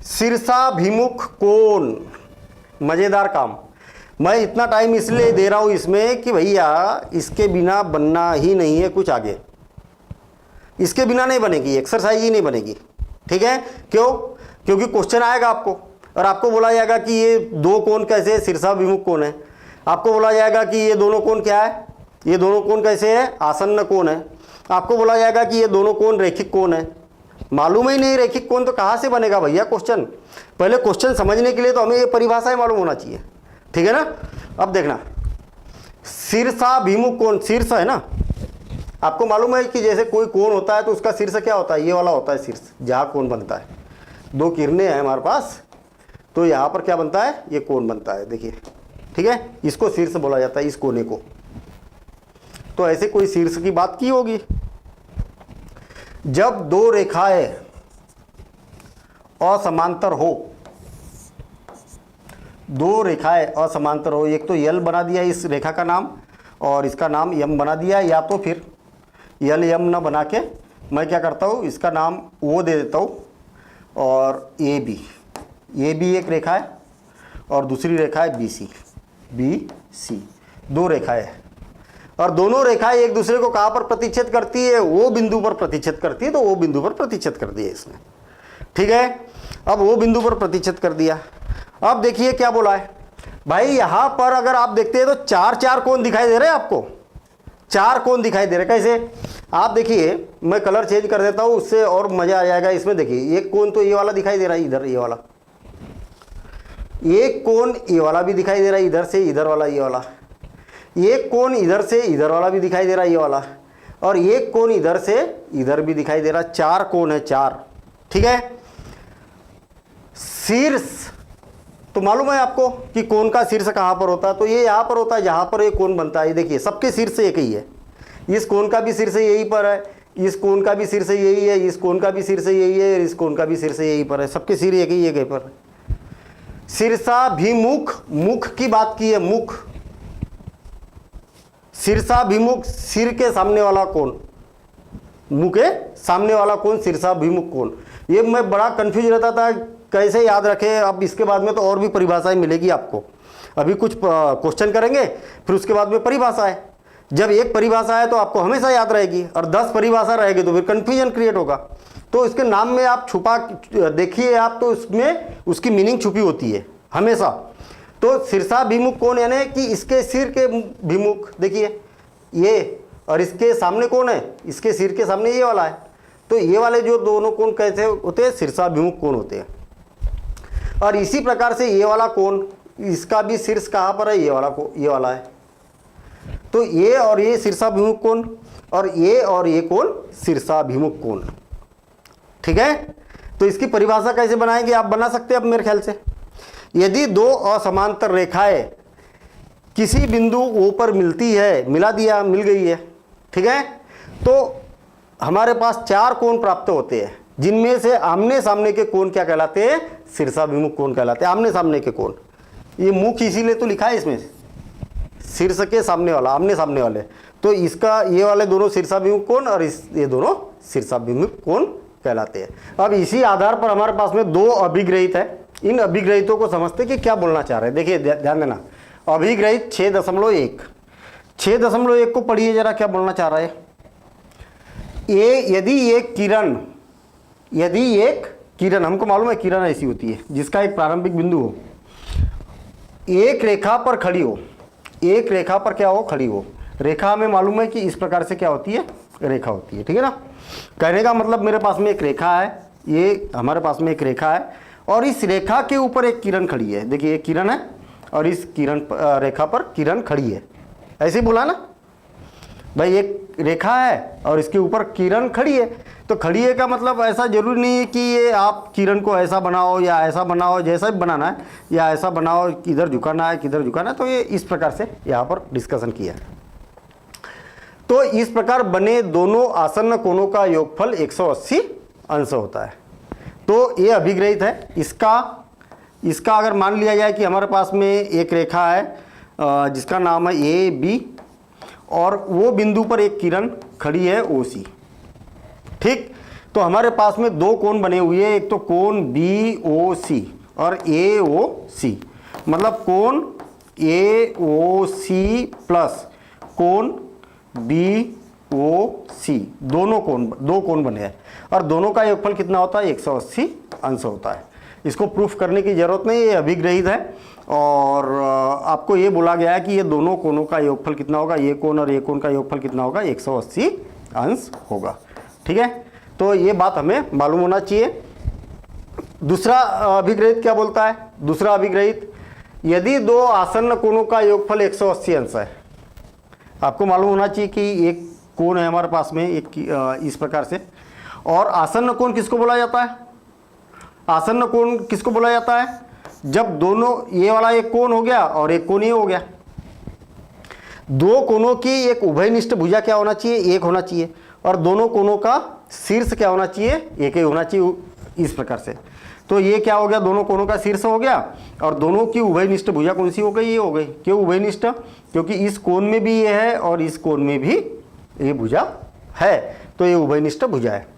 शीर्षाभिमुख कोण, मजेदार काम। मैं इतना टाइम इसलिए दे रहा हूं इसमें कि भैया इसके बिना बनना ही नहीं है कुछ आगे, इसके बिना नहीं बनेगी, एक्सरसाइज ही नहीं बनेगी, ठीक है। क्यों? क्योंकि क्वेश्चन आएगा आपको और आपको बोला जाएगा कि ये दो कोण कैसे शीर्षाभिमुख कोण है, आपको बोला जाएगा कि ये दोनों कोण क्या है, ये दोनों कोण कैसे है, आसन्न कोण है, आपको बोला जाएगा कि ये दोनों कोण रैखिक कोण है। मालूम ही नहीं रैखिक कोण तो कहाँ से बनेगा भैया क्वेश्चन। पहले क्वेश्चन समझने के लिए तो हमें ये परिभाषाएं मालूम होना चाहिए, ठीक है ना। अब देखना शीर्षाभिमुख कोण, शीर्ष है ना, आपको मालूम है कि जैसे कोई कोण होता है तो उसका शीर्ष क्या होता है, ये वाला होता है शीर्ष, जहाँ कोण बनता है। दो किरणें हैं हमारे पास, तो यहाँ पर क्या बनता है, ये कोण बनता है, देखिए, ठीक है, इसको शीर्ष बोला जाता है, इस कोने को। तो ऐसे कोई शीर्ष की बात की होगी। जब दो रेखाएं असमांतर हो, दो रेखाएं असमांतर हो, एक तो यल बना दिया इस रेखा का नाम और इसका नाम यम बना दिया, या तो फिर यल यम न बना के मैं क्या करता हूँ, इसका नाम ओ दे देता हूँ, और ए बी एक रेखा है और दूसरी रेखा है बी सी, दो रेखाएं हैं और दोनों रेखाएं एक दूसरे को कहाँ पर प्रतिच्छेद करती है, वो बिंदु पर प्रतिच्छेद करती है, तो वो बिंदु पर प्रतिच्छेद कर दिया इसने, ठीक है। अब वो बिंदु पर प्रतिच्छेद कर दिया। अब देखिए क्या बोला है भाई, यहां पर अगर आप देखते हैं तो चार कोण दिखाई दे रहे हैं आपको, चार कोण दिखाई दे रहे। कैसे? आप देखिए, मैं कलर चेंज कर देता हूं, उससे और मजा आ जाएगा इसमें। देखिए एक कोण तो ये वाला दिखाई दे रहा है, इधर ये वाला, एक कोण ये वाला भी दिखाई दे रहा है, इधर से इधर वाला ये वाला, एक कोण इधर से इधर वाला भी दिखाई दे रहा है ये वाला, और एक कोण इधर से इधर भी दिखाई दे रहा है। चार कोण है, चार, ठीक है। शीर्ष तो मालूम है आपको कि कोण का शीर्ष कहाँ पर होता है, तो ये यहाँ पर होता है जहाँ पर ये कोण बनता है। देखिए सबके शीर्ष एक ही है, इस कोण का भी शीर्ष यही पर है, इस कोण का भी शीर्ष यही है, इस कोण का भी शीर्ष यही है, इस कोण का भी शीर्ष यही पर है, सबके सिर एक ही है पर। शीर्षाभिमुख, मुख की बात की है, मुख, शीर्षाभिमुख, सिर के सामने वाला कोण, मुंह के सामने वाला कोण शीर्षाभिमुख कोण। ये मैं बड़ा कंफ्यूज रहता था कैसे याद रखे। अब इसके बाद में तो और भी परिभाषाएं मिलेगी आपको, अभी कुछ क्वेश्चन करेंगे फिर उसके बाद में परिभाषा है। जब एक परिभाषा है तो आपको हमेशा याद रहेगी, और 10 परिभाषा रहेगी तो फिर कंफ्यूजन क्रिएट होगा। तो इसके नाम में आप छुपा देखिए आप, तो उसमें उसकी मीनिंग छुपी होती है हमेशा। तो शीर्षाभिमुख कोण यानी कि इसके सिर के भिमुख, देखिए ये, और इसके सामने कौन है, इसके सिर के सामने ये वाला है, तो ये वाले जो दोनों कोण कैसे होते हैं, शीर्षाभिमुख कोण होते हैं। और इसी प्रकार से ये वाला कोण, इसका भी शीर्ष कहाँ पर है, ये वाला है, तो ये और ये शीर्षाभिमुख कोण, और ये कोण शीर्षाभिमुख कोण, ठीक है। तो इसकी परिभाषा कैसे बनाएंगे, आप बना सकते हैं अब मेरे ख्याल से। यदि दो असमांतर रेखाएं किसी बिंदु ओ पर मिलती है, मिल गई है, ठीक है, तो हमारे पास चार कोण प्राप्त होते हैं, जिनमें से आमने सामने के कोण क्या कहलाते हैं, शीर्षाभिमुख कोण कहलाते हैं। आमने सामने के कोण, ये मुख इसीलिए तो लिखा है इसमें, शीर्ष के सामने वाला, आमने सामने वाले, तो इसका ये वाले दोनों शीर्षाभिमुख कोण और ये दोनों शीर्षाभिमुख कोण कहलाते हैं। अब इसी आधार पर हमारे पास में दो अभिग्रहित है, इन अभिग्रहितों को समझते कि क्या बोलना चाह रहे हैं। देखिए ध्यान देना, अभिग्रहित 6.1 को पढ़िए जरा, क्या बोलना चाह रहा है। यदि एक किरण, हमको मालूम है किरण ऐसी होती है जिसका एक प्रारंभिक बिंदु हो, एक रेखा पर खड़ी हो, एक रेखा पर क्या हो, खड़ी हो। रेखा हमें मालूम है कि इस प्रकार से क्या होती है, रेखा होती है, ठीक है ना। कहने का मतलब मेरे पास में एक रेखा है, ये हमारे पास में एक रेखा है, और इस रेखा के ऊपर एक किरण खड़ी है। देखिए एक किरण है और इस किरण रेखा पर किरण खड़ी है, ऐसे ही बोला ना भाई, एक रेखा है और इसके ऊपर किरण खड़ी है। तो खड़ी है का मतलब ऐसा जरूरी नहीं है कि ये आप किरण को ऐसा बनाओ या ऐसा बनाओ, जैसा भी बनाना है, या ऐसा बनाओ किधर झुकाना है किधर झुकाना है। तो ये इस प्रकार से यहाँ पर डिस्कशन किया है। तो इस प्रकार बने दोनों आसन्न कोणों का योगफल 180 अंश होता है। तो ये अभिग्रहित है। इसका अगर मान लिया जाए कि हमारे पास में एक रेखा है जिसका नाम है ए बी, और वो बिंदु पर एक किरण खड़ी है ओ सी, ठीक। तो हमारे पास में दो कोण बने हुए हैं, एक तो कोण बी ओ सी और ए ओ सी, मतलब कोण ए ओ सी प्लस कोण बी ओ सी, दो कोण बने हैं और दोनों का योगफल कितना होता है 180 अंश होता है। इसको प्रूफ करने की जरूरत नहीं, ये अभिग्रहित है। और आपको ये बोला गया है कि ये दोनों कोणों का योगफल कितना होगा, ये कोण और ये कोण का योगफल कितना होगा 180 अंश होगा, ठीक है। तो ये बात हमें मालूम होना चाहिए। दूसरा अभिग्रहित क्या बोलता है, दूसरा अभिग्रहित, यदि दो आसन्न कोणों का योगफल 180 अंश है, आपको मालूम होना चाहिए कि एक कोण है हमारे पास में एक इस प्रकार से, और आसन्न कोण किसको बोला जाता है, आसन्न कोण किसको बोला जाता है, जब दोनों ये वाला एक कोण हो गया और एक कोण ये हो गया। दो कोणों की एक उभयनिष्ठ भुजा क्या होना चाहिए, एक होना चाहिए, और दोनों कोणों का शीर्ष क्या होना चाहिए, एक ही होना चाहिए, इस प्रकार से। तो ये क्या हो गया, दोनों कोणों का शीर्ष हो गया और दोनों की उभयनिष्ठ भुजा कौन सी हो गई, ये हो गई। क्यों उभयनिष्ठ, क्योंकि इस कोण में भी ये है और इस कोण में भी ये भुजा है, तो ये उभयनिष्ठ भुजा है।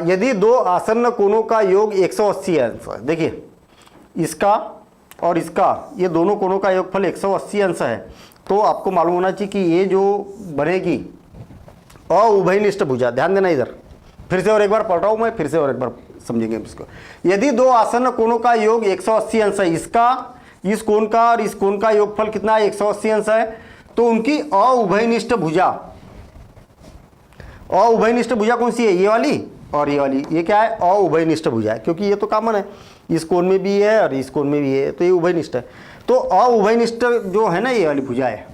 यदि दो आसन्न कोणों का योग 180 अंश है, देखिए इसका और इसका, ये दोनों कोणों का योगफल 180 अंश है, तो आपको मालूम होना चाहिए कि ये जो बनेगी अउभयनिष्ठ भुजा। ध्यान देना इधर, फिर से और एक बार पढ़ रहा हूं मैं, फिर से और एक बार समझेंगे इसको। यदि दो आसन्न कोणों का योग 180 अंश है, इसका, इस कोण का और इस कोण का योगफल कितना है 180 अंश है, तो उनकी अउभयनिष्ठ भुजा, अउभयनिष्ठ भुजा कौन सी है, ये वाली और ये वाली, ये क्या है अउभयनिष्ठ भुजा है, क्योंकि ये तो कॉमन है, इस कोण में भी है और इस कोण में भी है, तो ये उभयनिष्ठ है। तो अउभयनिष्ठ जो है ना ये वाली भुजा है,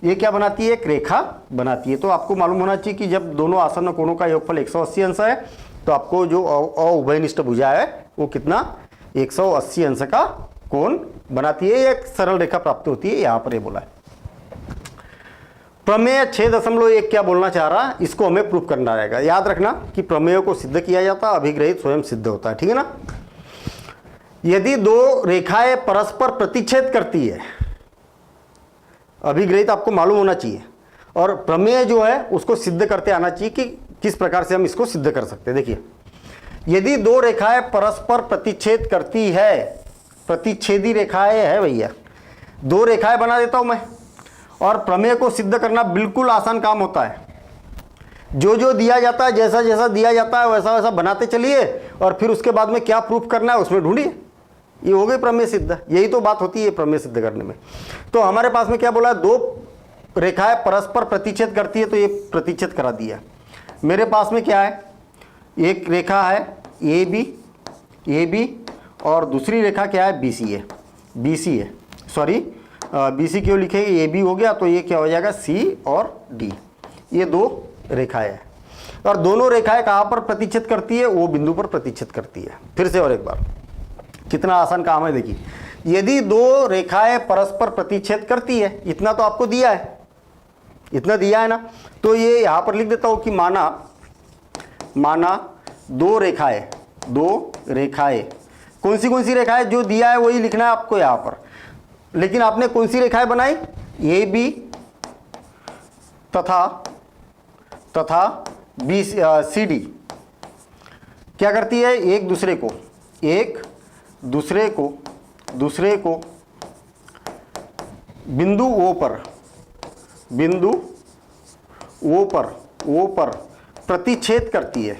ये क्या बनाती है, एक रेखा बनाती है। तो आपको मालूम होना चाहिए कि जब दोनों आसन्न कोणों का योगफल 180 अंश है, तो आपको जो अउभयनिष्ठ भुजा है वो कितना 180 अंश का कोण बनाती है, एक सरल रेखा प्राप्त होती है, यहाँ पर ये बोला है। प्रमेय 6.1 क्या बोलना चाह रहा है, इसको हमें प्रूफ करना रहेगा। याद रखना कि प्रमेय को सिद्ध किया जाता है, अभिग्रहित स्वयं सिद्ध होता है, ठीक है ना। यदि दो रेखाएं परस्पर प्रतिच्छेद करती है, अभिग्रहित आपको मालूम होना चाहिए, और प्रमेय जो है उसको सिद्ध करते आना चाहिए कि किस प्रकार से हम इसको सिद्ध कर सकते हैं। देखिए, यदि दो रेखाएं परस्पर प्रतिच्छेद करती है, प्रतिच्छेदी रेखाएं है भैया, दो रेखाएं बना देता हूं मैं, और प्रमेय को सिद्ध करना बिल्कुल आसान काम होता है। जो जो दिया जाता है, जैसा जैसा दिया जाता है वैसा वैसा बनाते चलिए, और फिर उसके बाद में क्या प्रूफ करना है उसमें ढूंढिए, ये हो गई प्रमेय सिद्ध। यही तो बात होती है प्रमेय सिद्ध करने में। तो हमारे पास में क्या बोला, दो रेखाएं परस्पर प्रतिच्छेद करती है, तो ये प्रतिच्छेद करा दिया। मेरे पास में क्या है, एक रेखा है ए बी और दूसरी रेखा क्या है बी सी है, सॉरी BC क्यों लिखेंगे, ए बी हो गया, तो ये क्या हो जाएगा C और D, ये दो रेखाएं हैं, और दोनों रेखाएं कहाँ पर प्रतिच्छेद करती है, वो बिंदु पर प्रतिच्छेद करती है। फिर से और एक बार, कितना आसान काम है देखिए। यदि दो रेखाएं परस्पर प्रतिच्छेद करती है, इतना तो आपको दिया है, इतना दिया है ना, तो ये यहाँ पर लिख देता हूँ कि माना दो रेखाएं, कौन सी रेखाएं, जो दिया है वही लिखना है आपको यहाँ पर। लेकिन आपने कौन सी रेखाएं बनाई, ए बी तथा सी डी क्या करती है, एक दूसरे को बिंदु ओ पर प्रतिच्छेद करती है,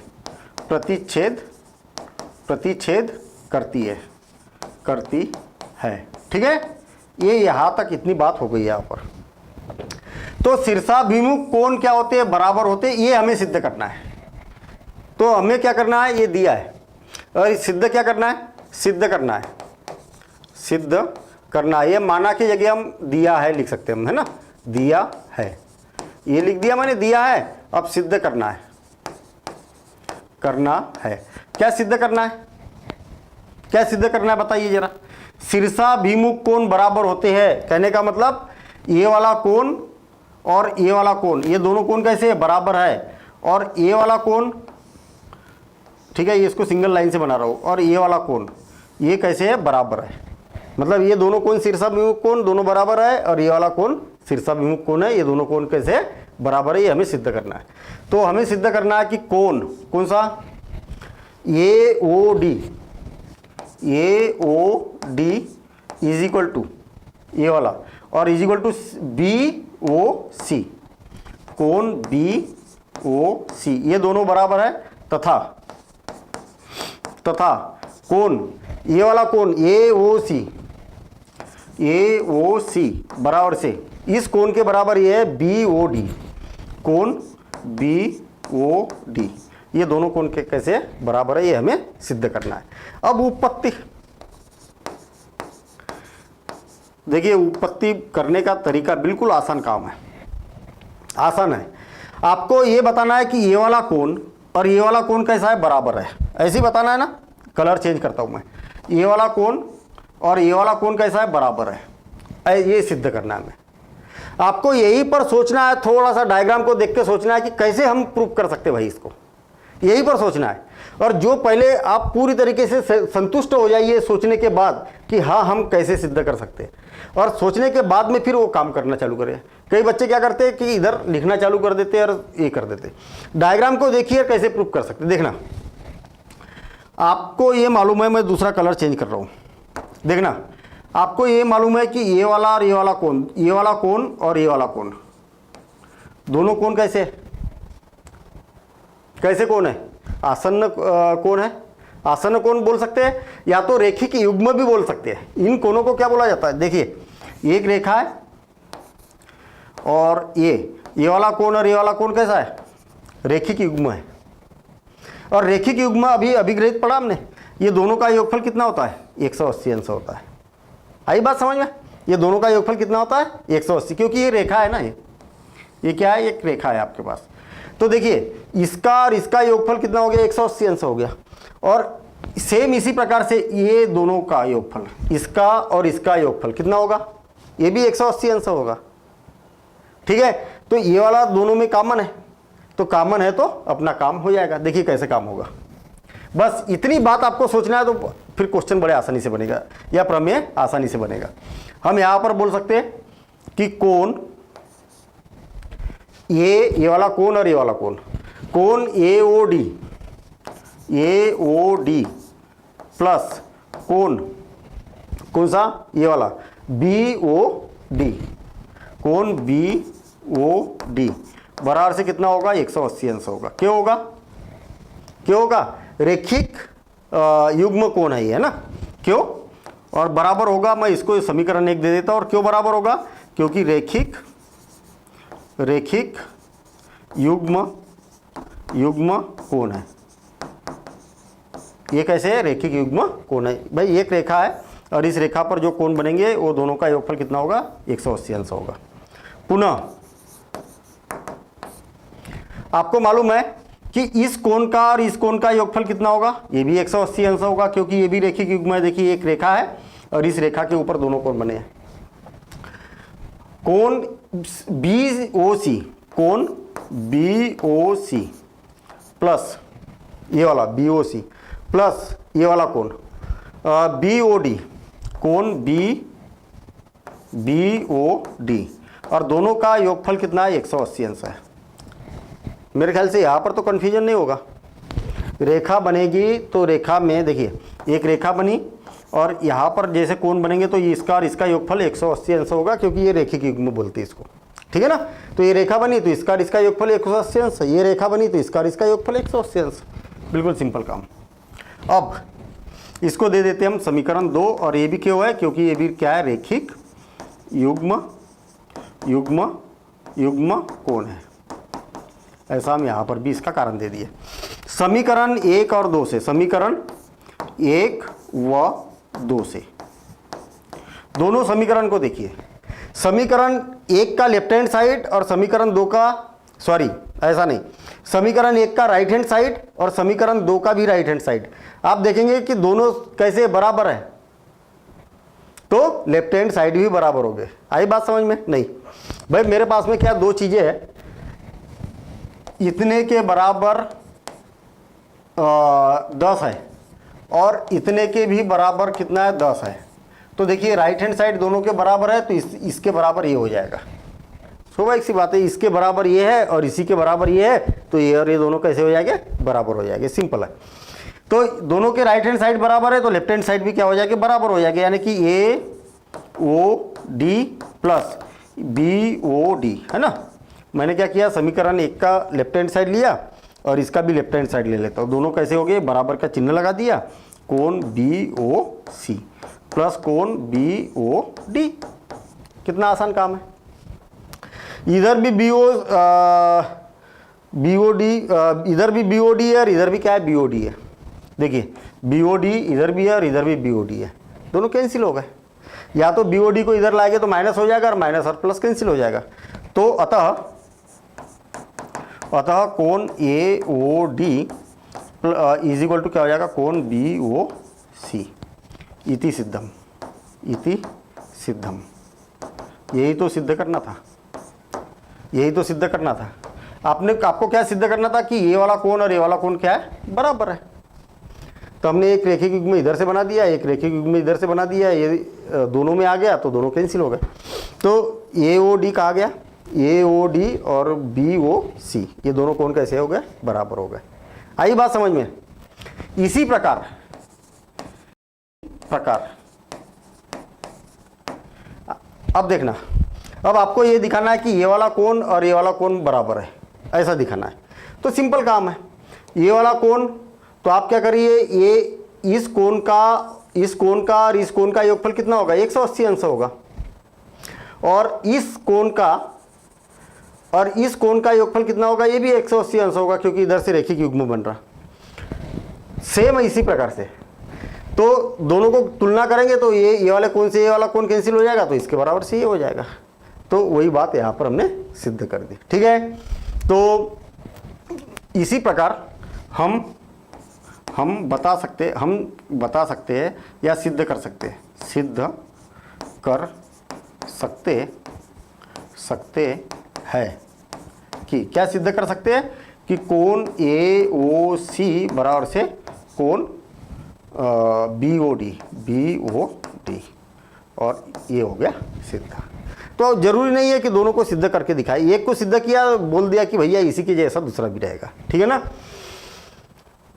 ठीक है। ये यहां तक इतनी बात हो गई यहां पर। तो शीर्षाभिमुख कोण क्या होते हैं, बराबर होते हैं, ये हमें सिद्ध करना है। तो हमें क्या करना है, ये दिया है, और सिद्ध क्या करना है, सिद्ध करना है। सिद्ध करना। ये माना की जगह हम दिया है लिख सकते हैं हम, है ना, दिया है, ये लिख दिया मैंने, दिया है। अब सिद्ध करना है, करना है। क्या सिद्ध करना है, क्या सिद्ध करना है बताइए जरा। शीर्षाभिमुख कोण बराबर होते हैं, कहने का मतलब ये वाला कोण और ये वाला कोण, ये दोनों कोण कैसे है, बराबर है। और ये वाला कोण, ठीक है, ये इसको सिंगल लाइन से बना रहा हूँ, और ये वाला कोण ये कैसे है, बराबर है। मतलब ये दोनों कोण शीर्षाभिमुख कोण दोनों बराबर है, और ये वाला कोण शीर्षाभिमुख कोण है, ये दोनों कोण कैसे है, बराबर है। ये हमें सिद्ध करना है। तो हमें सिद्ध करना है कि कोण कौन सा, A O D, A O D is equal to ये वाला, और is equal to B O C, कोण बी ओ सी, ये दोनों बराबर है। तथा कोण ये वाला कोण ए ओ सी, ए ओ सी बराबर से इस कोण के बराबर ये है बी ओ डी, कोण बी ओ डी, ये दोनों कोण के कैसे बराबर है, ये हमें सिद्ध करना है। अब उत्पत्ति, देखिए उत्पत्ति करने का तरीका बिल्कुल आसान काम है, आसान है। आपको ये बताना है कि ये वाला कोण और ये वाला कोण कैसा है, बराबर है, ऐसे ही बताना है ना। कलर चेंज करता हूं मैं, ये वाला कोण और ये वाला कोण कैसा है, बराबर है, ये सिद्ध करना है हमें। आपको यहीं पर सोचना है, थोड़ा सा डायग्राम को देख के सोचना है कि कैसे हम प्रूव कर सकते हैं भाई इसको, यहीं पर सोचना है। और जो पहले आप पूरी तरीके से संतुष्ट हो जाइए सोचने के बाद कि हाँ हम कैसे सिद्ध कर सकते हैं, और सोचने के बाद में फिर वो काम करना चालू करें। कई बच्चे क्या करते हैं कि इधर लिखना चालू कर देते हैं और ये कर देते हैं। डायग्राम को देखिए कैसे प्रूव कर सकते हैं। देखना, आपको ये मालूम है, मैं दूसरा कलर चेंज कर रहा हूँ। देखना, आपको ये मालूम है कि ये वाला और ये वाला कोण, ये वाला कोण और ये वाला कोण, दोनों कोण कैसे कैसे कोण है, आसन्न कोण है। आसन्न कोण बोल सकते हैं, या तो रेखिक युग्म भी बोल सकते हैं। इन कोणों को क्या बोला जाता है, देखिए एक रेखा है और ये वाला कोण और ये वाला कोण कैसा है, रेखिक युग्म है। और रेखिक युग्म अभी अभिग्रहित पढ़ा हमने, ये दोनों का योगफल कितना होता है, 180 अंश होता है। आई बात समझ में, ये दोनों का योगफल कितना होता है, 180, क्योंकि ये रेखा है ना, ये क्या है, एक रेखा है आपके पास। तो देखिए इसका और इसका योगफल कितना हो गया, 180 अंश हो गया। और सेम इसी प्रकार से ये दोनों का योगफल, इसका और इसका योगफल कितना होगा, ये भी 180 अंश होगा। ठीक है, तो ये वाला दोनों में कॉमन है, तो कॉमन है तो अपना काम हो जाएगा। देखिए कैसे काम होगा, बस इतनी बात आपको सोचना है, तो फिर क्वेश्चन बड़े आसानी से बनेगा या प्रमेय आसानी से बनेगा। हम यहां पर बोल सकते हैं कि कोण ये वाला कोण और ये वाला कोण, कोण ए ओ डी प्लस कोण कौन सा, ये वाला बी ओ डी, कोण बी ओ डी बराबर से कितना होगा, 180 अंश होगा। क्यों होगा, क्यों होगा, रेखिक युग्म कोण है ये, है ना, क्यों। और बराबर होगा, मैं इसको समीकरण 1 दे देता हूं। और क्यों बराबर होगा, क्योंकि रेखिक युग्म कोण है। ये कैसे है, रेखिक युग्म कोण है भाई, एक रेखा है और इस रेखा पर जो कोण बनेंगे वो दोनों का योगफल कितना होगा, 180 अंश होगा। पुनः आपको मालूम है कि इस कोण का और इस कोण का योगफल कितना होगा, ये भी 180 अंश होगा, क्योंकि ये भी रेखिक युग्म है। देखिए एक रेखा है और इस रेखा के ऊपर दोनों कोण बने हैं। कोण BOC, कोण BOC प्लस ये वाला BOC प्लस ये वाला कोण BOD, कोण BOD, और दोनों का योगफल कितना है, 180 अंश है। मेरे ख्याल से यहाँ पर तो कन्फ्यूजन नहीं होगा। रेखा बनेगी तो रेखा में देखिए एक रेखा बनी और यहाँ पर जैसे कोण बनेंगे तो ये इसका और इसका योगफल 180 अंश होगा, क्योंकि ये रेखिक युग्म बोलते हैं इसको। ठीक है ना, तो ये रेखा बनी तो इसका और इसका योगफल 180 अंश, ये रेखा बनी तो इसका और इसका योगफल 180 अंश। बिल्कुल सिंपल काम। अब इसको दे देते हैं हम समीकरण 2, और ये भी क्यों है, क्योंकि ये भी क्या है, रेखिक युग्म कोण है। ऐसा हम यहाँ पर भी इसका कारण दे दिए। समीकरण 1 और 2 से, समीकरण 1 व 2 से दोनों समीकरण को देखिए, समीकरण 1 का लेफ्ट हैंड साइड और समीकरण 2 का, सॉरी ऐसा नहीं, समीकरण 1 का राइट हैंड साइड और समीकरण 2 का भी राइट हैंड साइड, आप देखेंगे कि दोनों कैसे बराबर है, तो लेफ्ट हैंड साइड भी बराबर हो गए। आई बात समझ में? नहीं भाई, मेरे पास में क्या दो चीजें हैं, इतने के बराबर 10 है और इतने के भी बराबर कितना है, 10 है। तो देखिए राइट हैंड साइड दोनों के बराबर है, तो इसके बराबर ये हो जाएगा। स्वाभाविक सी बात है, इसके बराबर ये है और इसी के बराबर ये है, तो ये और ये दोनों कैसे हो जाएंगे, बराबर हो जाएंगे। सिंपल है। तो दोनों के राइट हैंड साइड बराबर है, तो लेफ्ट हैंड साइड भी क्या हो जाएगा, बराबर हो जाएगा। यानी कि AOD प्लस BOD, है ना। मैंने क्या किया, समीकरण 1 का लेफ्ट हैंड साइड लिया और इसका भी लेफ्ट हैंड साइड ले लेता हूँ। दोनों कैसे हो गए, बराबर का चिन्ह लगा दिया, कोण BOC प्लस कोण BOD। कितना आसान काम है। इधर भी BOD, इधर भी BOD है और इधर भी क्या है, BOD है। देखिए BOD इधर भी है और इधर भी BOD है, दोनों कैंसिल हो गए। या तो BOD को इधर लाएंगे तो माइनस हो जाएगा और माइनस और प्लस कैंसिल हो जाएगा। तो अतः कोण AOD इज इक्वल टू क्या हो जाएगा, कोण BOC। इति सिद्धम, इति सिद्धम। यही तो सिद्ध करना था, यही तो सिद्ध करना था। आपको क्या सिद्ध करना था कि ये वाला कोण और ये वाला कोण क्या है, बराबर है। तो हमने एक रेखिक युग्म इधर से बना दिया, एक रेखिक युग्म इधर से बना दिया, ये दोनों में आ गया तो दोनों कैंसिल हो गए। तो AOD कहा गया, AOD और BOC ये दोनों कोण कैसे हो गए, बराबर हो गए। आई बात समझ में। इसी प्रकार अब देखना, अब आपको ये दिखाना है कि ये वाला कोण और ये वाला कोण बराबर है, ऐसा दिखाना है। तो सिंपल काम है, ये वाला कोण, तो आप क्या करिए, ये इस कोण का और इस कोण का योगफल कितना होगा, 180 अंश होगा। और इस कोण का और इस कोण का योगफल कितना होगा, ये भी 180 अंश होगा, क्योंकि इधर से रेखिक युग्म बन रहा। सेम इसी प्रकार से तो दोनों को तुलना करेंगे तो ये वाले कोण से ये वाला कोण कैंसिल हो जाएगा, तो इसके बराबर से ये हो जाएगा। तो वही बात यहाँ पर हमने सिद्ध कर दी। ठीक है। तो इसी प्रकार हम बता सकते हैं या सिद्ध कर सकते हैं कि क्या सिद्ध कर सकते हैं कि कोण AOC बराबर से कोण BOD और ये हो गया सिद्ध। तो जरूरी नहीं है कि दोनों को सिद्ध करके दिखाए, एक को सिद्ध किया, बोल दिया कि भैया इसी के जैसा दूसरा भी रहेगा। ठीक है ना।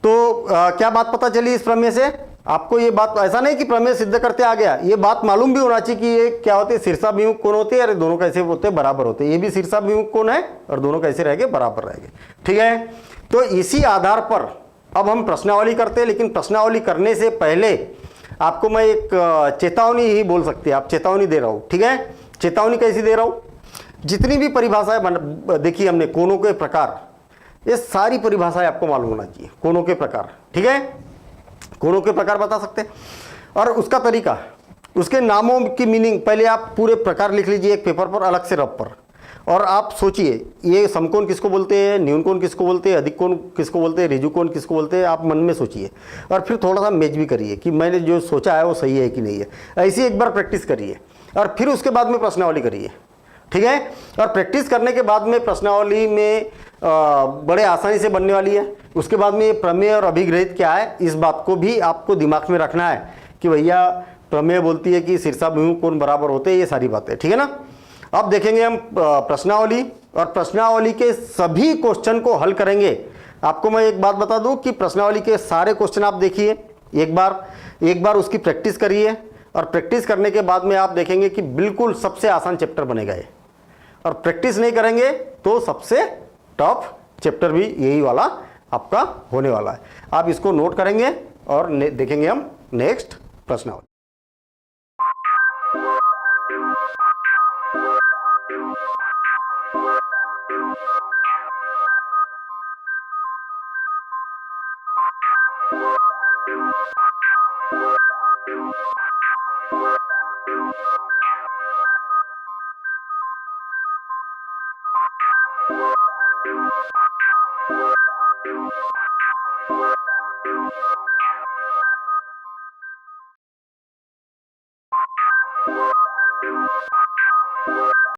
तो क्या बात पता चली इस प्रमेय से आपको। ये बात ऐसा नहीं कि प्रमेय सिद्ध करते आ गया, ये बात मालूम भी होना चाहिए कि ये क्या होते हैं, शीर्षाभिमुख कोण होते हैं और दोनों कैसे होते हैं, बराबर होते हैं। ये भी शीर्षाभिमुख कोण है और दोनों कैसे रहेंगे, बराबर रहेंगे। ठीक है। तो इसी आधार पर अब हम प्रश्नावली करते हैं, लेकिन प्रश्नावली करने से पहले आपको मैं एक चेतावनी ही बोल सकते हैं, आप चेतावनी दे रहा हूँ। ठीक है। चेतावनी कैसी दे रहा हूँ, जितनी भी परिभाषाएं देखी हमने, कोणों के प्रकार, ये सारी परिभाषाएं आपको मालूम होना चाहिए, कोणों के प्रकार। ठीक है। कोणों के प्रकार बता सकते हैं और उसका तरीका, उसके नामों की मीनिंग, पहले आप पूरे प्रकार लिख लीजिए एक पेपर पर अलग से रफ पर, और आप सोचिए ये समकोण किसको बोलते हैं, न्यून कोण किसको बोलते हैं, अधिक कोण किसको बोलते हैं, ऋजु कोण किसको बोलते हैं। आप मन में सोचिए और फिर थोड़ा सा मैच भी करिए कि मैंने जो सोचा है वो सही है कि नहीं है। ऐसी एक बार प्रैक्टिस करिए और फिर उसके बाद में प्रश्नावली करिए। ठीक है। और प्रैक्टिस करने के बाद में प्रश्नावली में बड़े आसानी से बनने वाली है। उसके बाद में प्रमेय और अभिग्रहित क्या है, इस बात को भी आपको दिमाग में रखना है कि भैया प्रमेय बोलती है कि शीर्षाभिमुख कोण बराबर होते हैं, ये सारी बातें। ठीक है ना। अब देखेंगे हम प्रश्नावली, और प्रश्नावली के सभी क्वेश्चन को हल करेंगे। आपको मैं एक बात बता दूं कि प्रश्नावली के सारे क्वेश्चन आप देखिए, एक बार उसकी प्रैक्टिस करिए, और प्रैक्टिस करने के बाद में आप देखेंगे कि बिल्कुल सबसे आसान चैप्टर बनेगा ये। और प्रैक्टिस नहीं करेंगे तो सबसे टफ चैप्टर भी यही वाला आपका होने वाला है। आप इसको नोट करेंगे और देखेंगे हम नेक्स्ट प्रश्नावली।